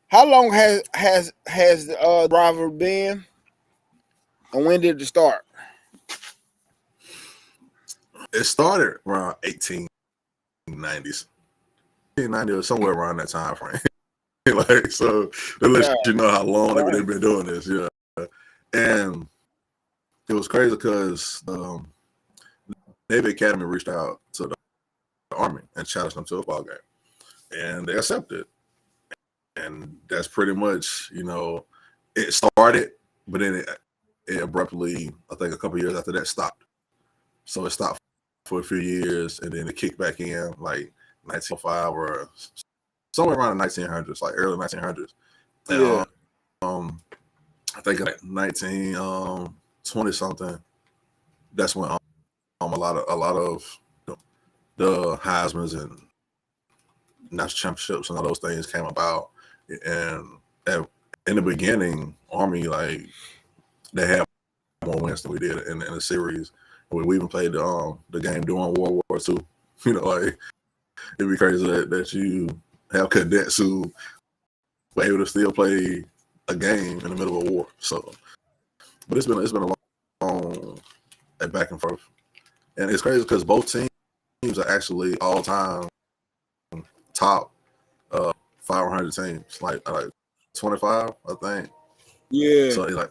how long has the rivalry been, and when did it start? It started around 1890s, 1890 or somewhere around that time frame. Like, so to let you know how long they've been doing this, yeah. And it was crazy because Navy Academy reached out to the Army and challenged them to a ball game, and they accepted. And that's pretty much, you know, it started, but then it abruptly, I think a couple years after that, stopped. So it stopped for a few years, and then it kicked back in like 1905 or somewhere around the 1900s, like early 1900s. And, I think like 1920 something. That's when a lot of you know, the Heisman's and national championships and all those things came about. And in the beginning, Army, like they had more wins than we did in the series. We even played the game during World War II. You know, like it'd be crazy that you have cadets who were able to still play a game in the middle of a war. So, but it's been a long back and forth, and it's crazy because both teams are actually all time top 500 teams, like 25, I think. Yeah. So like,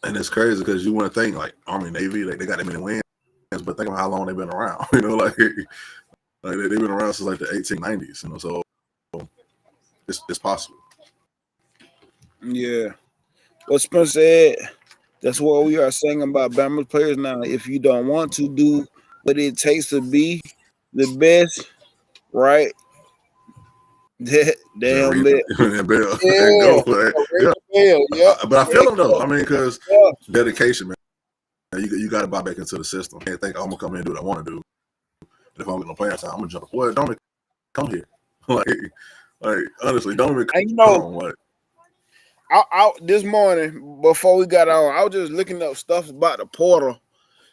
and it's crazy because you want to think like Army, Navy, they got that many wins, but think about how long they've been around. You know, like they've been around since like the 1890s. You know, so it's possible. Yeah. What Spencer said, that's what we are saying about Bama players now. If you don't want to do what it takes to be the best, right? Damn bit. And bell and go. Like, yeah. But I feel them though. I mean, because dedication, man. You got to buy back into the system. Can't think I'm gonna come in and do what I want to do. If I'm gonna play outside, I'm gonna jump. Boy, don't come here. like honestly, don't even come. Like, I this morning before we got on, I was just looking up stuff about the portal.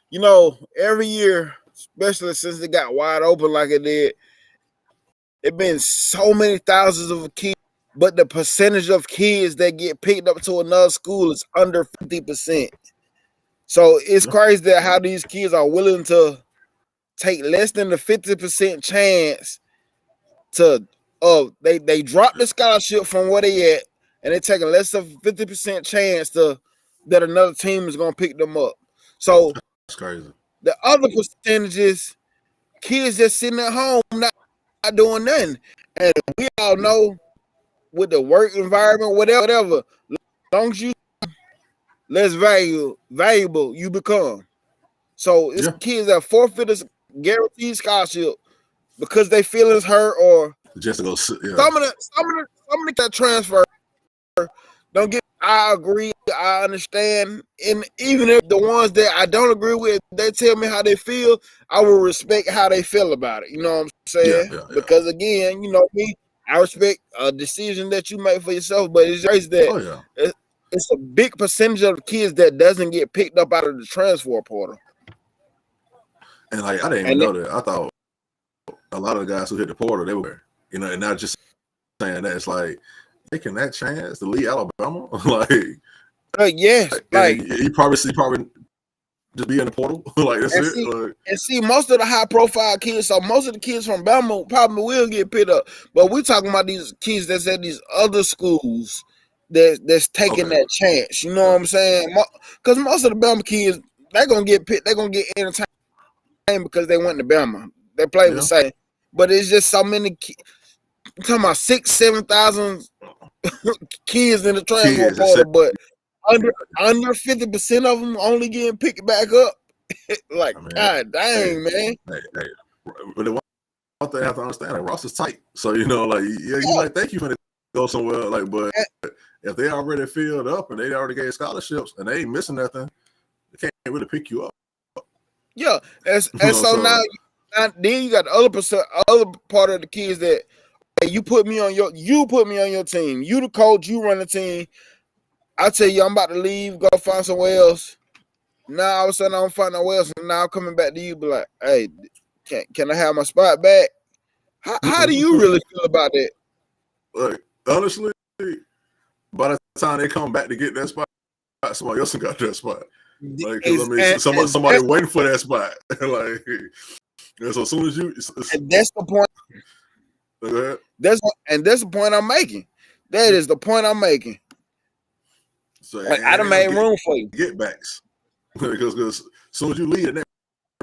You know, every year, especially since it got wide open like it did, it been so many thousands of kids, but the percentage of kids that get picked up to another school is under 50%. So it's crazy that how these kids are willing to take less than the 50% chance to they drop the scholarship from where they at, and they take a less than 50% chance that another team is gonna pick them up. So that's crazy. The other percentages, kids just sitting at home not doing nothing. And we all know with the work environment, whatever, as long as you less valuable you become. So it's kids that forfeit a guaranteed scholarship because they feelings hurt or just to go. Yeah. Some of the that transfer don't get. I agree. I understand, and even if the ones that I don't agree with, they tell me how they feel, I will respect how they feel about it. You know what I'm saying? Yeah. Because again, you know me, I respect a decision that you make for yourself, but it's just that it's a big percentage of the kids that doesn't get picked up out of the transfer portal. And like I didn't even know that. I thought a lot of the guys who hit the portal, they were, you know, and not just saying that. It's like taking that chance to leave Alabama? Yes, like he probably just be in the portal. Like that's it. And see, most of the high profile kids, so most of the kids from Bama probably will get picked up. But we're talking about these kids that's at these other schools that's taking that chance. You know what I'm saying? Because most of the Bama kids, they're gonna get picked, they're gonna get entertained because they went to Bama. They play the same. But it's just so many I'm talking about 6,000-7,000 kids in the transfer portal, but under 50% of them only getting picked back up. Like, God dang, man. But the one thing I have to understand, like, roster's tight. So, you know, like, you might think you're going to go somewhere, like, but if they already filled up and they already gave scholarships and they ain't missing nothing, they can't really pick you up. Yeah. And so now then you got the other part of the kids that, hey, you put me on your team. You the coach, you run the team. I tell you, I'm about to leave, go find somewhere else. Now all of a sudden I don't find nowhere else, and now I'm coming back to you, be like, hey, can I have my spot back? How do you really feel about that? Like, honestly, by the time they come back to get that spot, somebody else got that spot. Like, somebody waiting for that spot. Like, so as soon as you, and that's the point. That's the point I'm making. That is the point I'm making. So, like, I done made room for you. Get backs. because as soon as you leave, they're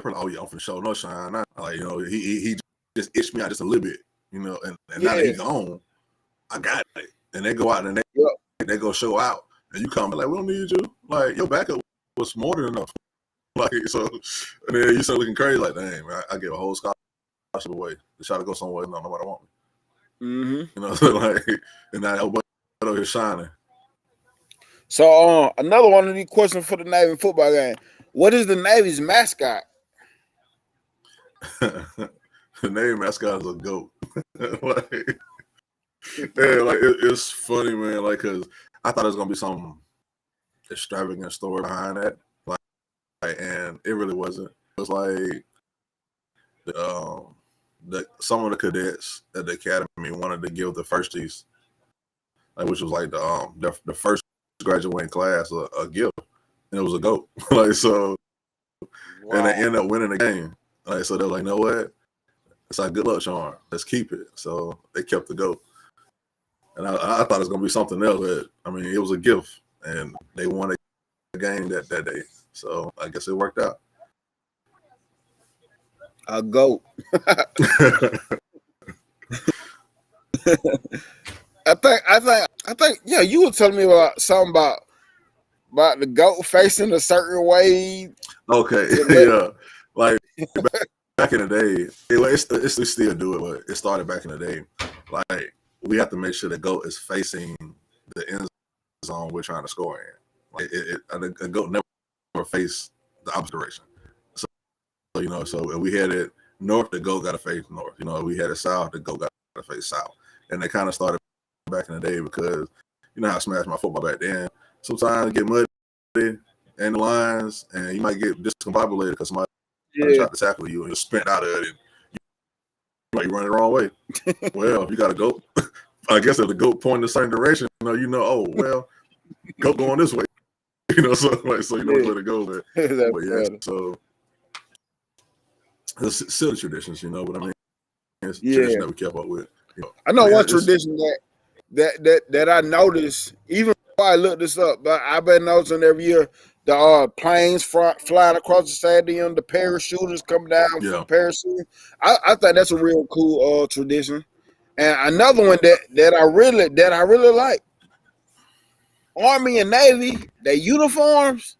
oh yeah, I'm finna show no shine. Like, you know, he just itched me out just a little bit, you know, and now that he's gone, I got it. And they go out and they go show out, and you come like, we don't need you. Like, your backup was more than enough. Like, so, and then you start looking crazy. Like, dang, man, I give a whole scholarship away to try to go somewhere. No, nobody want me. You know, so like, and now everybody over here shining. So, another one of these questions for the Navy football game. What is the Navy's mascot? The Navy mascot is a goat. It's funny, man. Like, cause I thought it was gonna be some extravagant story behind that, like, and it really wasn't. It was like some of the cadets at the academy wanted to give the firsties, like, which was like the first graduating class, a gift, and it was a goat. Like, so, and they ended up winning the game. Like, so they're like, "No what? It's like good luck charm. Let's keep it." So they kept the goat. And I thought it was gonna be something else, but I mean, it was a gift, and they won a game that day. So I guess it worked out. A goat. I think. Yeah, you were telling me about something about the goat facing a certain way. Okay, yeah, like back in the day, it still do it, but it started back in the day. Like, we have to make sure the goat is facing the end zone we're trying to score in. Like, a goat never face the opposite direction. So, you know, so if we had it north, the goat got to face north. You know, if we had it south, the goat got to face south. And they kind of started back in the day because, you know how I smashed my football back then. Sometimes it get muddy in the lines, and you might get discombobulated because somebody tried to tackle you and you sprint out of it, and you run the wrong way. Well, if you got a goat, I guess if the goat pointing a certain direction, you know, oh well, goat going this way. You know, so you know where to go there. But yeah, so it's still traditions, you know. But I mean, it's tradition that we kept up with. You know, I know one tradition that I noticed even before I looked this up, but I've been noticing every year the planes flying across the stadium, the parachuters come down from parachute. I think that's a real cool tradition. And another one that I really like, Army and Navy, their uniforms.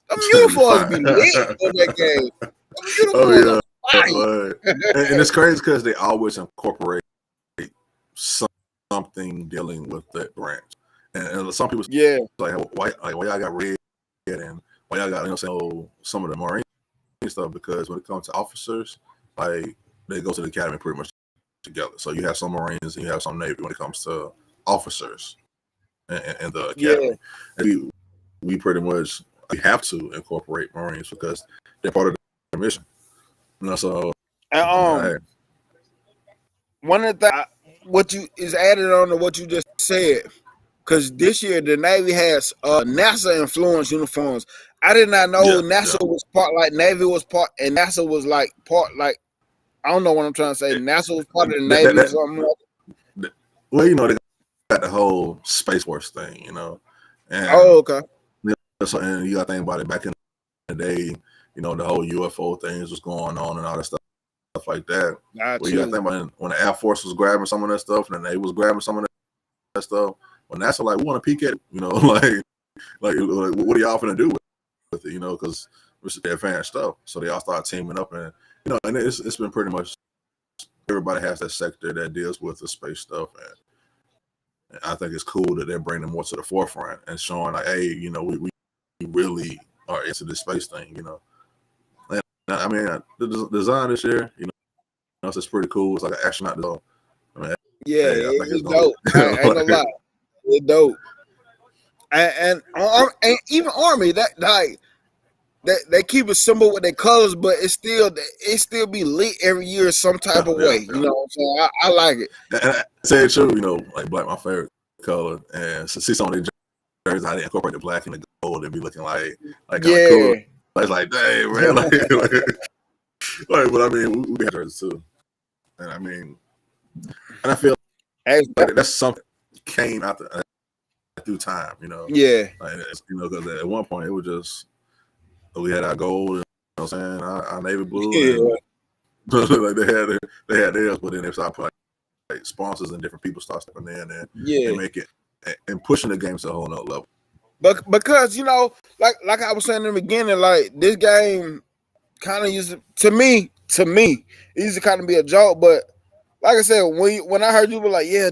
Them uniforms be lit on that game. Them uniforms are fire. And it's crazy because they always incorporate something dealing with that branch. And some people like, why y'all got red and why y'all got, you know, saying, some of the Marine stuff, because when it comes to officers, like, they go to the academy pretty much together. So you have some Marines and you have some Navy when it comes to officers and the academy. And we pretty much have to incorporate Marines because they're part of the mission. You know, so one of the things what you is added on to what you just said. Because this year the Navy has NASA influenced uniforms. I did not know NASA was part like Navy was part, and NASA was like part like I don't know what I'm trying to say. NASA was part of the Navy or something. Well, you know, they got the whole Space Force thing, you know. And, okay. And you got to think about it. Back in the day, you know, the whole UFO things was going on and all that stuff like that. Well, you got to think about it, when the Air Force was grabbing some of that stuff and the Navy was grabbing some of that stuff. When NASA like, we want to peek at it, you know, like what are y'all finna do with it, you know, because it's advanced stuff. So they all start teaming up, and you know, and it's been pretty much everybody has that sector that deals with the space stuff, and I think it's cool that they're bringing more to the forefront and showing like, hey, you know, we really are into this space thing, you know. And I mean, the design this year, you know, it's pretty cool. It's like an astronaut design. I mean, yeah, hey, I think it's dope. I ain't gonna lie, it's dope. And even Army that like. They keep it simple with their colors, but it still be lit every year some type of way. You know what I'm saying? I like it. And I say it true, you know, like black my favorite color, and to see some of these jerseys, I incorporate the black and the gold, and be looking like kind of cool. It's like, dang, man, like, but I mean, we have jerseys too, and I mean, and I feel like that's something that came out through time, you know. Yeah, like, you know, because at one point it was just. We had our gold, you know what I'm saying, our navy blue, and like they had theirs, but then they started putting like sponsors and different people start stepping in and make it and pushing the game to a whole nother level. But because you know, like I was saying in the beginning, like this game kind of used to me, it used to kind of be a joke. But like I said, when I heard you were like, yeah,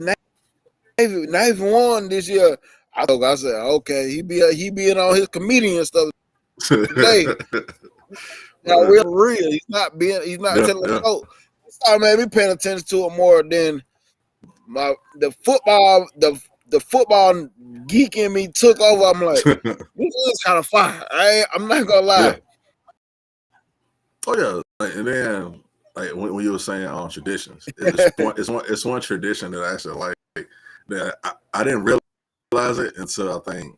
Navy won this year, I said, okay, he being on his comedian stuff today. Now real. He's not telling a joke. It started made me paying attention to it more than the football geek in me took over. I'm like, this is kind of fire. I'm not gonna lie. Yeah. Oh yeah, like, and then like when you were saying on traditions, it's one tradition that I actually like that I didn't realize it until I think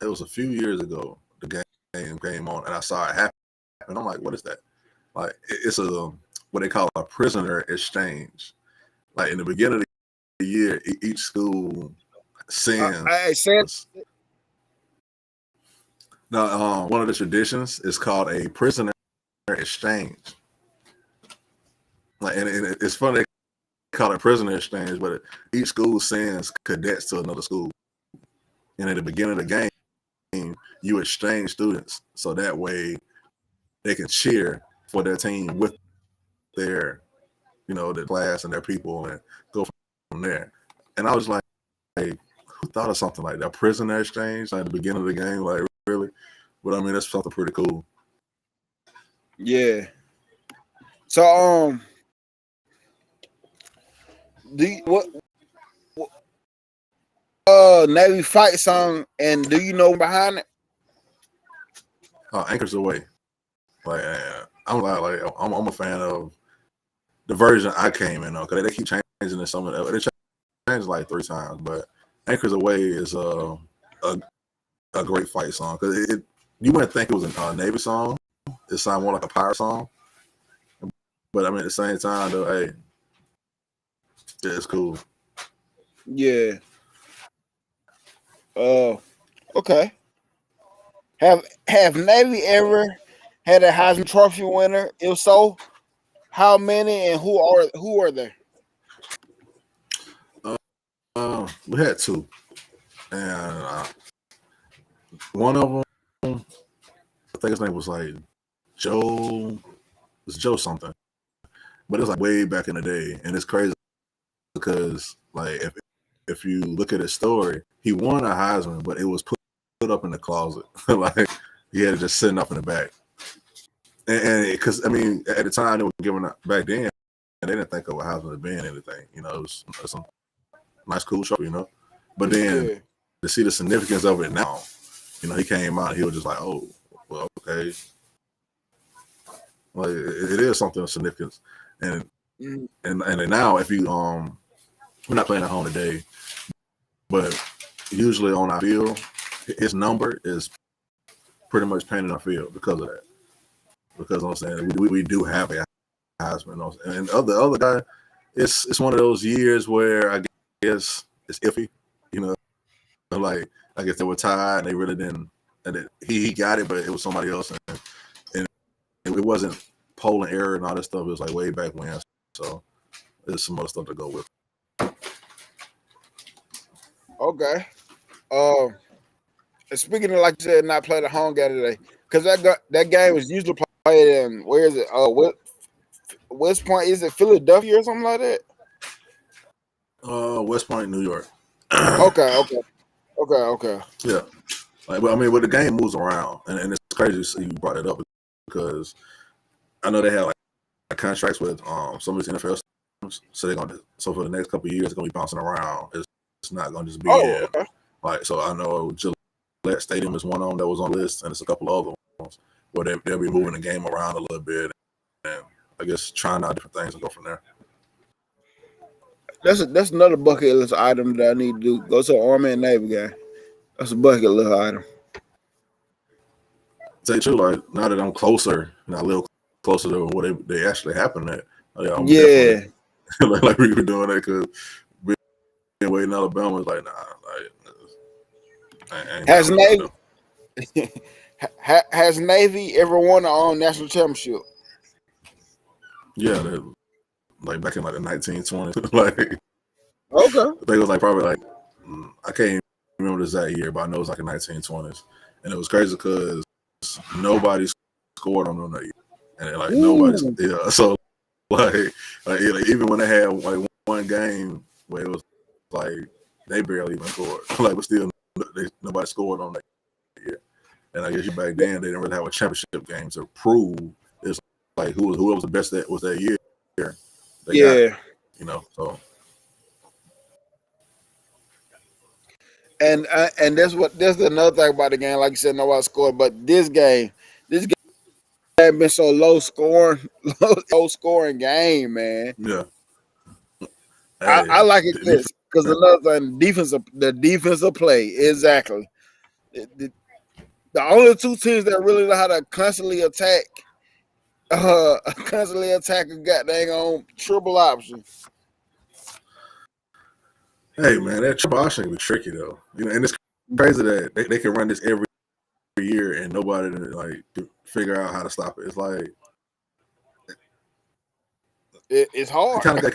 it was a few years ago. The game came on and I saw it happen, and I'm like, what is that? Like it's what they call a prisoner exchange. Like in the beginning of the year, each school sends. Now, one of the traditions is called a prisoner exchange. Like, and it's funny they call it prisoner exchange, but each school sends cadets to another school, and at the beginning of the game, you exchange students so that way they can cheer for their team with their, you know, their class and their people, and go from there. And I was like, who thought of something like that? Prisoner exchange at the beginning of the game, like really? But I mean, that's something pretty cool. Yeah. So what Navy fight song, and do you know behind it? Anchors Away. Like I'm a fan of the version I came in on, because they keep changing it. Some of it, they changed like 3 times, but Anchors Away is a great fight song, because you wouldn't think it was a Navy song. It sounded more like a pirate song, but I mean at the same time though, hey, yeah, it's cool. Yeah. Okay. Have Navy ever had a Heisman Trophy winner? If so, how many and who are there? We had 2, and one of them, I think his name was like Joe. It was Joe something, but it was like way back in the day, and it's crazy because like if you look at his story, he won a Heisman, but it was put up in the closet. Like he had it just sitting up in the back. And because I mean, at the time they were giving up back then, and they didn't think of a Heisman as being anything. You know, it was some nice, cool trophy, you know. But then to see the significance of it now, you know, he came out, he was just like, oh, well, okay. Like it is something of significance. And now if you we're not playing at home today, but usually on our field, his number is pretty much painted our field because of that. Because I'm saying we do have a Heisman, and the other guy, it's one of those years where I guess it's iffy, you know, like I guess they were tied and they really didn't, and he got it, but it was somebody else, and it wasn't polling error and all that stuff. It was like way back when, so there's some other stuff to go with. Okay. Speaking of, like you said, not played a home game today, because that game was usually played in, where is it? West Point, is it Philadelphia or something like that? West Point, New York. Okay. Yeah, but the game moves around, and it's crazy you brought it up because I know they have like contracts with some of these NFL teams, so for the next couple of years, it's gonna be bouncing around. It's not gonna just be okay. like, so I know Gillette Stadium is one of them that was on the list, and it's a couple of other ones where they'll be moving the game around a little bit, and I guess trying out different things and go from there. That's another bucket list item that I need to do. Go to the Army and Navy game. That's a bucket list item. Say true, like now that I'm closer, and I live closer to where they actually happen at. I'm Yeah. like we were doing that because being waiting in Alabama is like, nah, like I ain't Has Navy has Navy ever won a national championship? Yeah, like back in like the 1920s, like Okay. I think it was like probably like I can't remember the exact year, but I know it was like in 1920s, and it was crazy because nobody scored on them that year, and like nobody's so like even when they had like one game where it was like they barely even scored, like but still nobody scored on that year, and I guess back then they didn't really have a championship game to prove it's like who was the best that was that year. They got it, so. And that's another thing about the game. Like you said, nobody scored, but this game has been so low scoring game, man. Yeah, I like it because another thing, the defensive play, exactly. The only two teams that really know how to constantly attack a goddamn on triple option. Hey man, that triple option can be tricky though, and it's crazy that they can run this every year and nobody like figure out how to stop it. It's like it's hard. Kind of like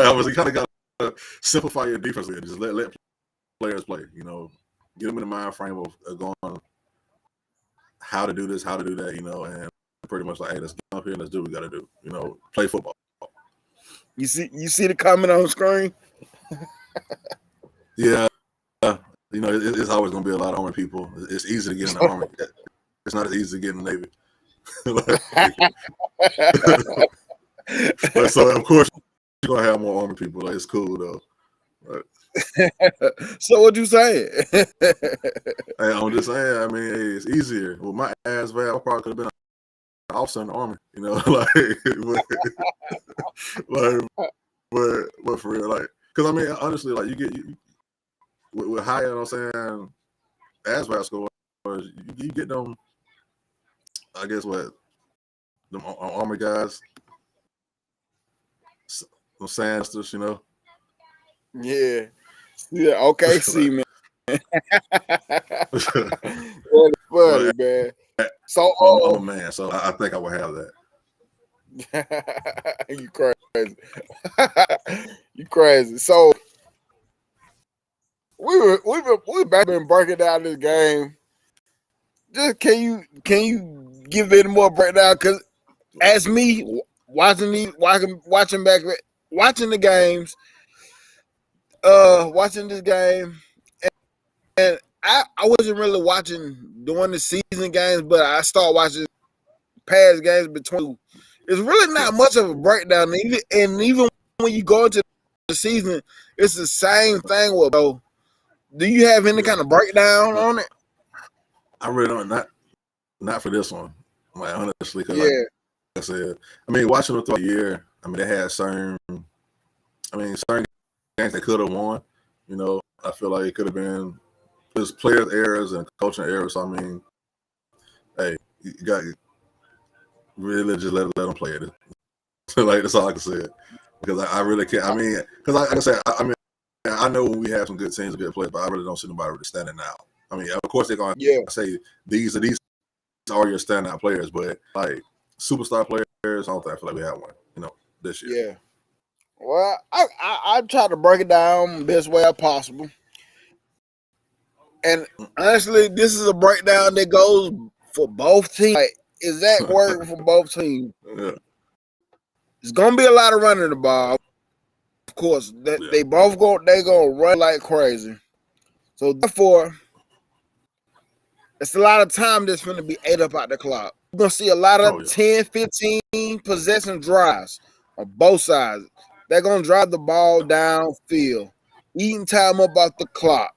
obviously, kind of got to simplify your defense and just let players play. Get them in the mind frame of going how to do this, how to do that. And pretty much like, hey, let's get up here and let's do what we got to do. Play football. You see the comment on the screen? Yeah. It's always going to be a lot of Army people. It's easy to get in the Army. It's not as easy to get in the Navy. But so, of course, you're going to have more Army people. Like, it's cool, though. But, so what you saying? Hey, I'm just saying, I mean, hey, it's easier. With my ass valve, I probably could have been an officer in the Army, but for real, like, because, I mean, honestly, like, you get with high, I'm saying, ASVAB scores, you get them, I guess, them Army guys, some sandsters, Yeah. Okay, see, man. Funny, man. So I'm a man, so I think I will have that. You crazy. You crazy. So we've been breaking down this game. Just can you give it more breakdown? Because as me watching the games, watching this game, and I wasn't really watching during the season games, but I started watching past games between. It's really not much of a breakdown, even when you go into the season, it's the same thing. Do you have any kind of breakdown on it? I really don't. Not for this one, like, honestly, because Yeah. like I said, I mean, watching them throughout the year, I mean, they had certain games they could have won. You know, I feel like it could have been just players' errors and coaching errors. So, I mean, hey, you got to really just let them play it. Like, that's all I can say. Because I really can't. I mean, because like I said, I mean, I know when we have some good teams and good players, but I really don't see nobody really standing out. I mean, of course they're going to say these are your standout players, but like superstar players, I don't think I feel like we have one. You know, this year. Yeah. Well, I try to break it down best way possible. And honestly, this is a breakdown that goes for both teams. Like, exact word for both teams. Yeah. It's gonna be a lot of running the ball, of course. They both gonna run like crazy. So therefore, it's a lot of time that's gonna be ate up out the clock. You're gonna see a lot of 10, 15 possession drives on both sides. They're gonna drive the ball downfield, eating time up off the clock.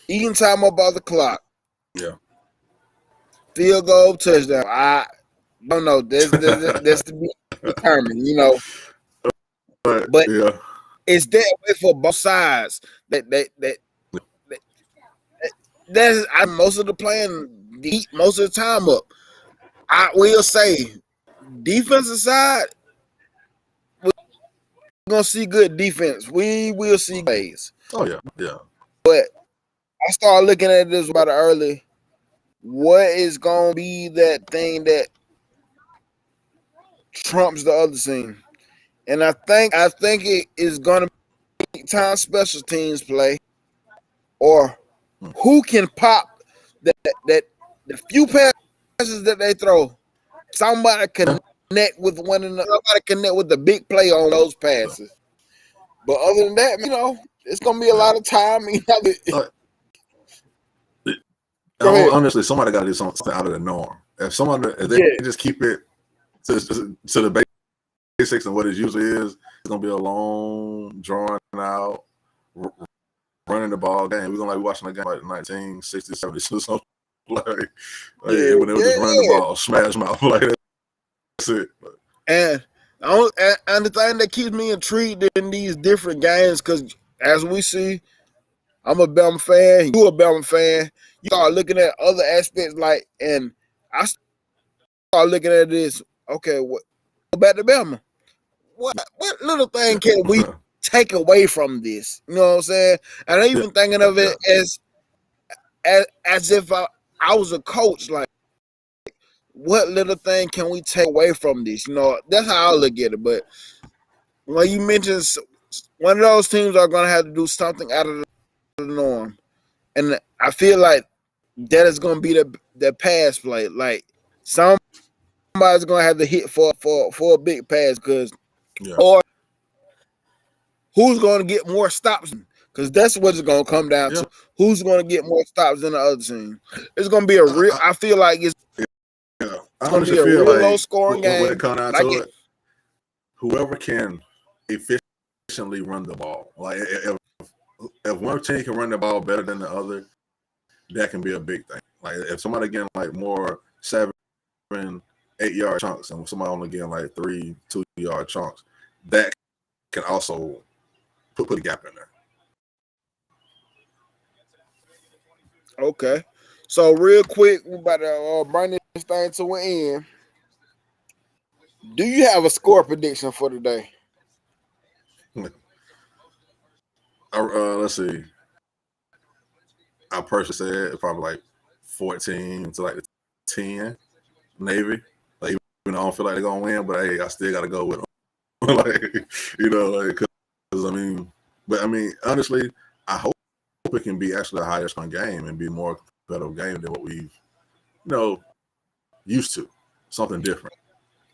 Eating time up off the clock. Yeah. Field goal, touchdown. I don't know. That's to be determined, you know. But yeah, it's that way for both sides. That's most of the playing eat most of the time up. I will say, defensive side, we're gonna see good defense. We will see plays. Oh yeah, yeah. But I started looking at this about early. What is gonna be that thing that trumps the other team? And I think it is gonna be time special teams play, or who can pop that the few passes that they throw. Somebody connect with one another. Somebody connect with the big play on those passes. But other than that, you know, it's gonna be a lot of time. You know, honestly, somebody got to do something out of the norm. If they just keep it to the basics and what it usually is, it's gonna be a long, drawn out, running the ball game. We're gonna like watching a game like 1960, 70, something like when they were just running the ball, smash mouth like that. That's it. And the thing that keeps me intrigued in these different games, because as we see, I'm a Bama fan, you a Bama fan. You start looking at other aspects, like, and I start looking at this. Okay, what back to Bama? What little thing can we take away from this? You know what I'm saying? And I'm even thinking of it as if I was a coach. Like, what little thing can we take away from this? You know, that's how I look at it. But when you mentioned one of those teams are going to have to do something out of the norm, and I feel like that is going to be the pass play. Like, somebody's going to have to hit for a big pass, because or who's going to get more stops? Because that's what it's going to come down to. Who's going to get more stops than the other team? It's going to be a real. I feel like it's going to be a real low scoring game. When it comes down to it, whoever can efficiently run the ball, like if one team can run the ball better than the other, that can be a big thing. Like if somebody getting like more 7, 8-yard chunks, and somebody only getting like 3 2-yard chunks, that can also put a gap in there. Okay, so real quick, we're about to bring this thing to an end. Do you have a score prediction for today? Let's see. I personally said probably like 14 to like 10 Navy. Like, even though I don't feel like they're gonna win, but hey, I still gotta go with them. Like, you know, like, because I mean, honestly, I hope it can be actually a higher scoring game and be more competitive game than what we've, used to. Something different.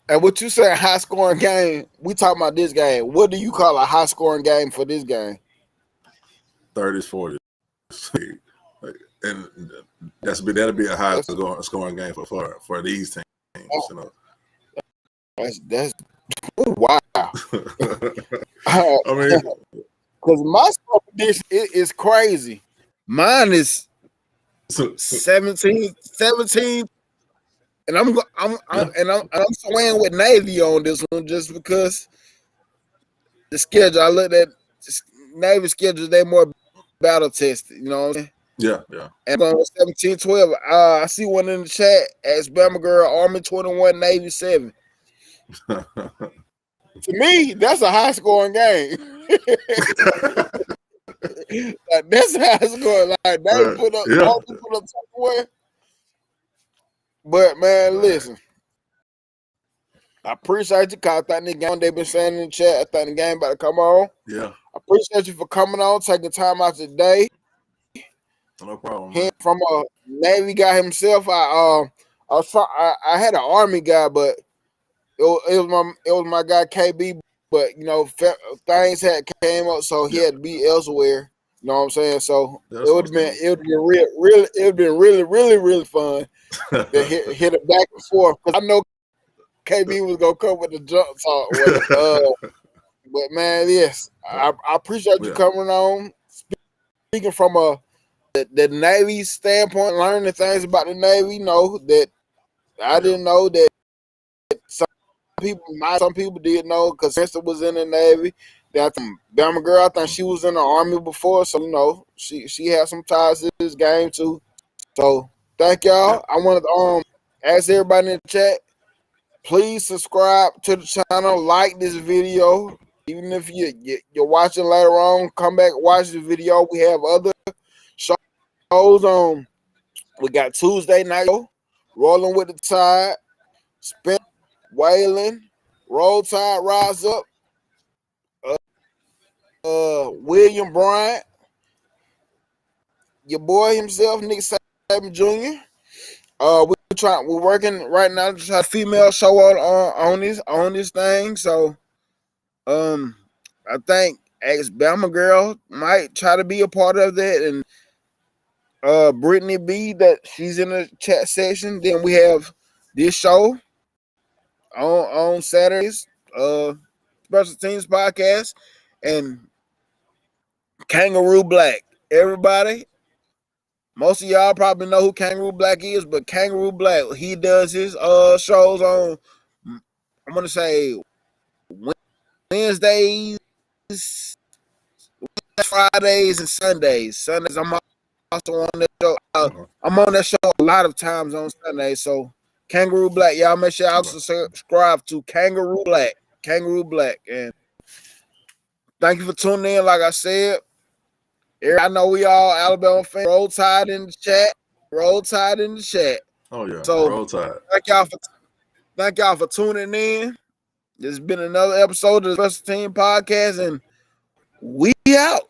And what you say, high scoring game? We talking about this game. What do you call a high scoring game for this game? 30s, 40s, and that'll be a high scoring game for these teams. You know, that's wow. I mean, because my score prediction is crazy. Mine is 17, and I'm swaying with Navy on this one just because the schedule. I looked at Navy schedule. They more battle tested. You know what I'm saying? Yeah, yeah. And going with 17-12. I see one in the chat. As Bama girl, Army 21, Navy 7. To me, that's a high scoring game. Like, that's a high scoring. Like they put up, yeah. put up somewhere. But man, listen. I appreciate you, cause I think the game they've been saying in the chat. I think the game about to come on. Yeah. I appreciate you for coming on, taking time out today. No problem, man. Him from a Navy guy himself. I had an Army guy, but it was my guy KB. But you know, things had came up, so he had to be elsewhere. You know what I'm saying? So That's it would have been really fun to hit it back and forth. Because I know KB was gonna come with the jump talk with it. But man, yes, I appreciate you coming on, speaking from the Navy standpoint, learning things about the Navy. You know that I didn't know that some people did know because sister was in the Navy. That Bama girl, I think she was in the Army before, so you know she had some ties to this game too. So thank y'all. I want to ask everybody in the chat. Please subscribe to the channel, like this video. Even if you're watching later on, come back watch the video. We have other shows on. We got Tuesday night, Rolling with the Tide, Spin, Wailing, Roll Tide, Rise Up, William Bryant, your boy himself, Nick Saban Jr. We're working right now to try female show on this thing. So I think ex Bama girl might try to be a part of that, and Brittany B that she's in the chat session. Then we have this show on Saturdays, Special Teams Podcast, and Kangaroo Black. Everybody, most of y'all probably know who Kangaroo Black is, but Kangaroo Black, he does his shows on, I'm gonna say Wednesdays, Fridays, and Sundays. Sundays, I'm also on that show. I'm on that show a lot of times on Sundays. So Kangaroo Black, y'all make sure y'all subscribe to Kangaroo Black. Kangaroo Black. And thank you for tuning in. Like I said, I know we all Alabama fans. Roll Tide in the chat. Roll Tide in the chat. Oh yeah. So Roll Tide. Thank y'all for tuning in. This has been another episode of the Special Team Podcast, and we out.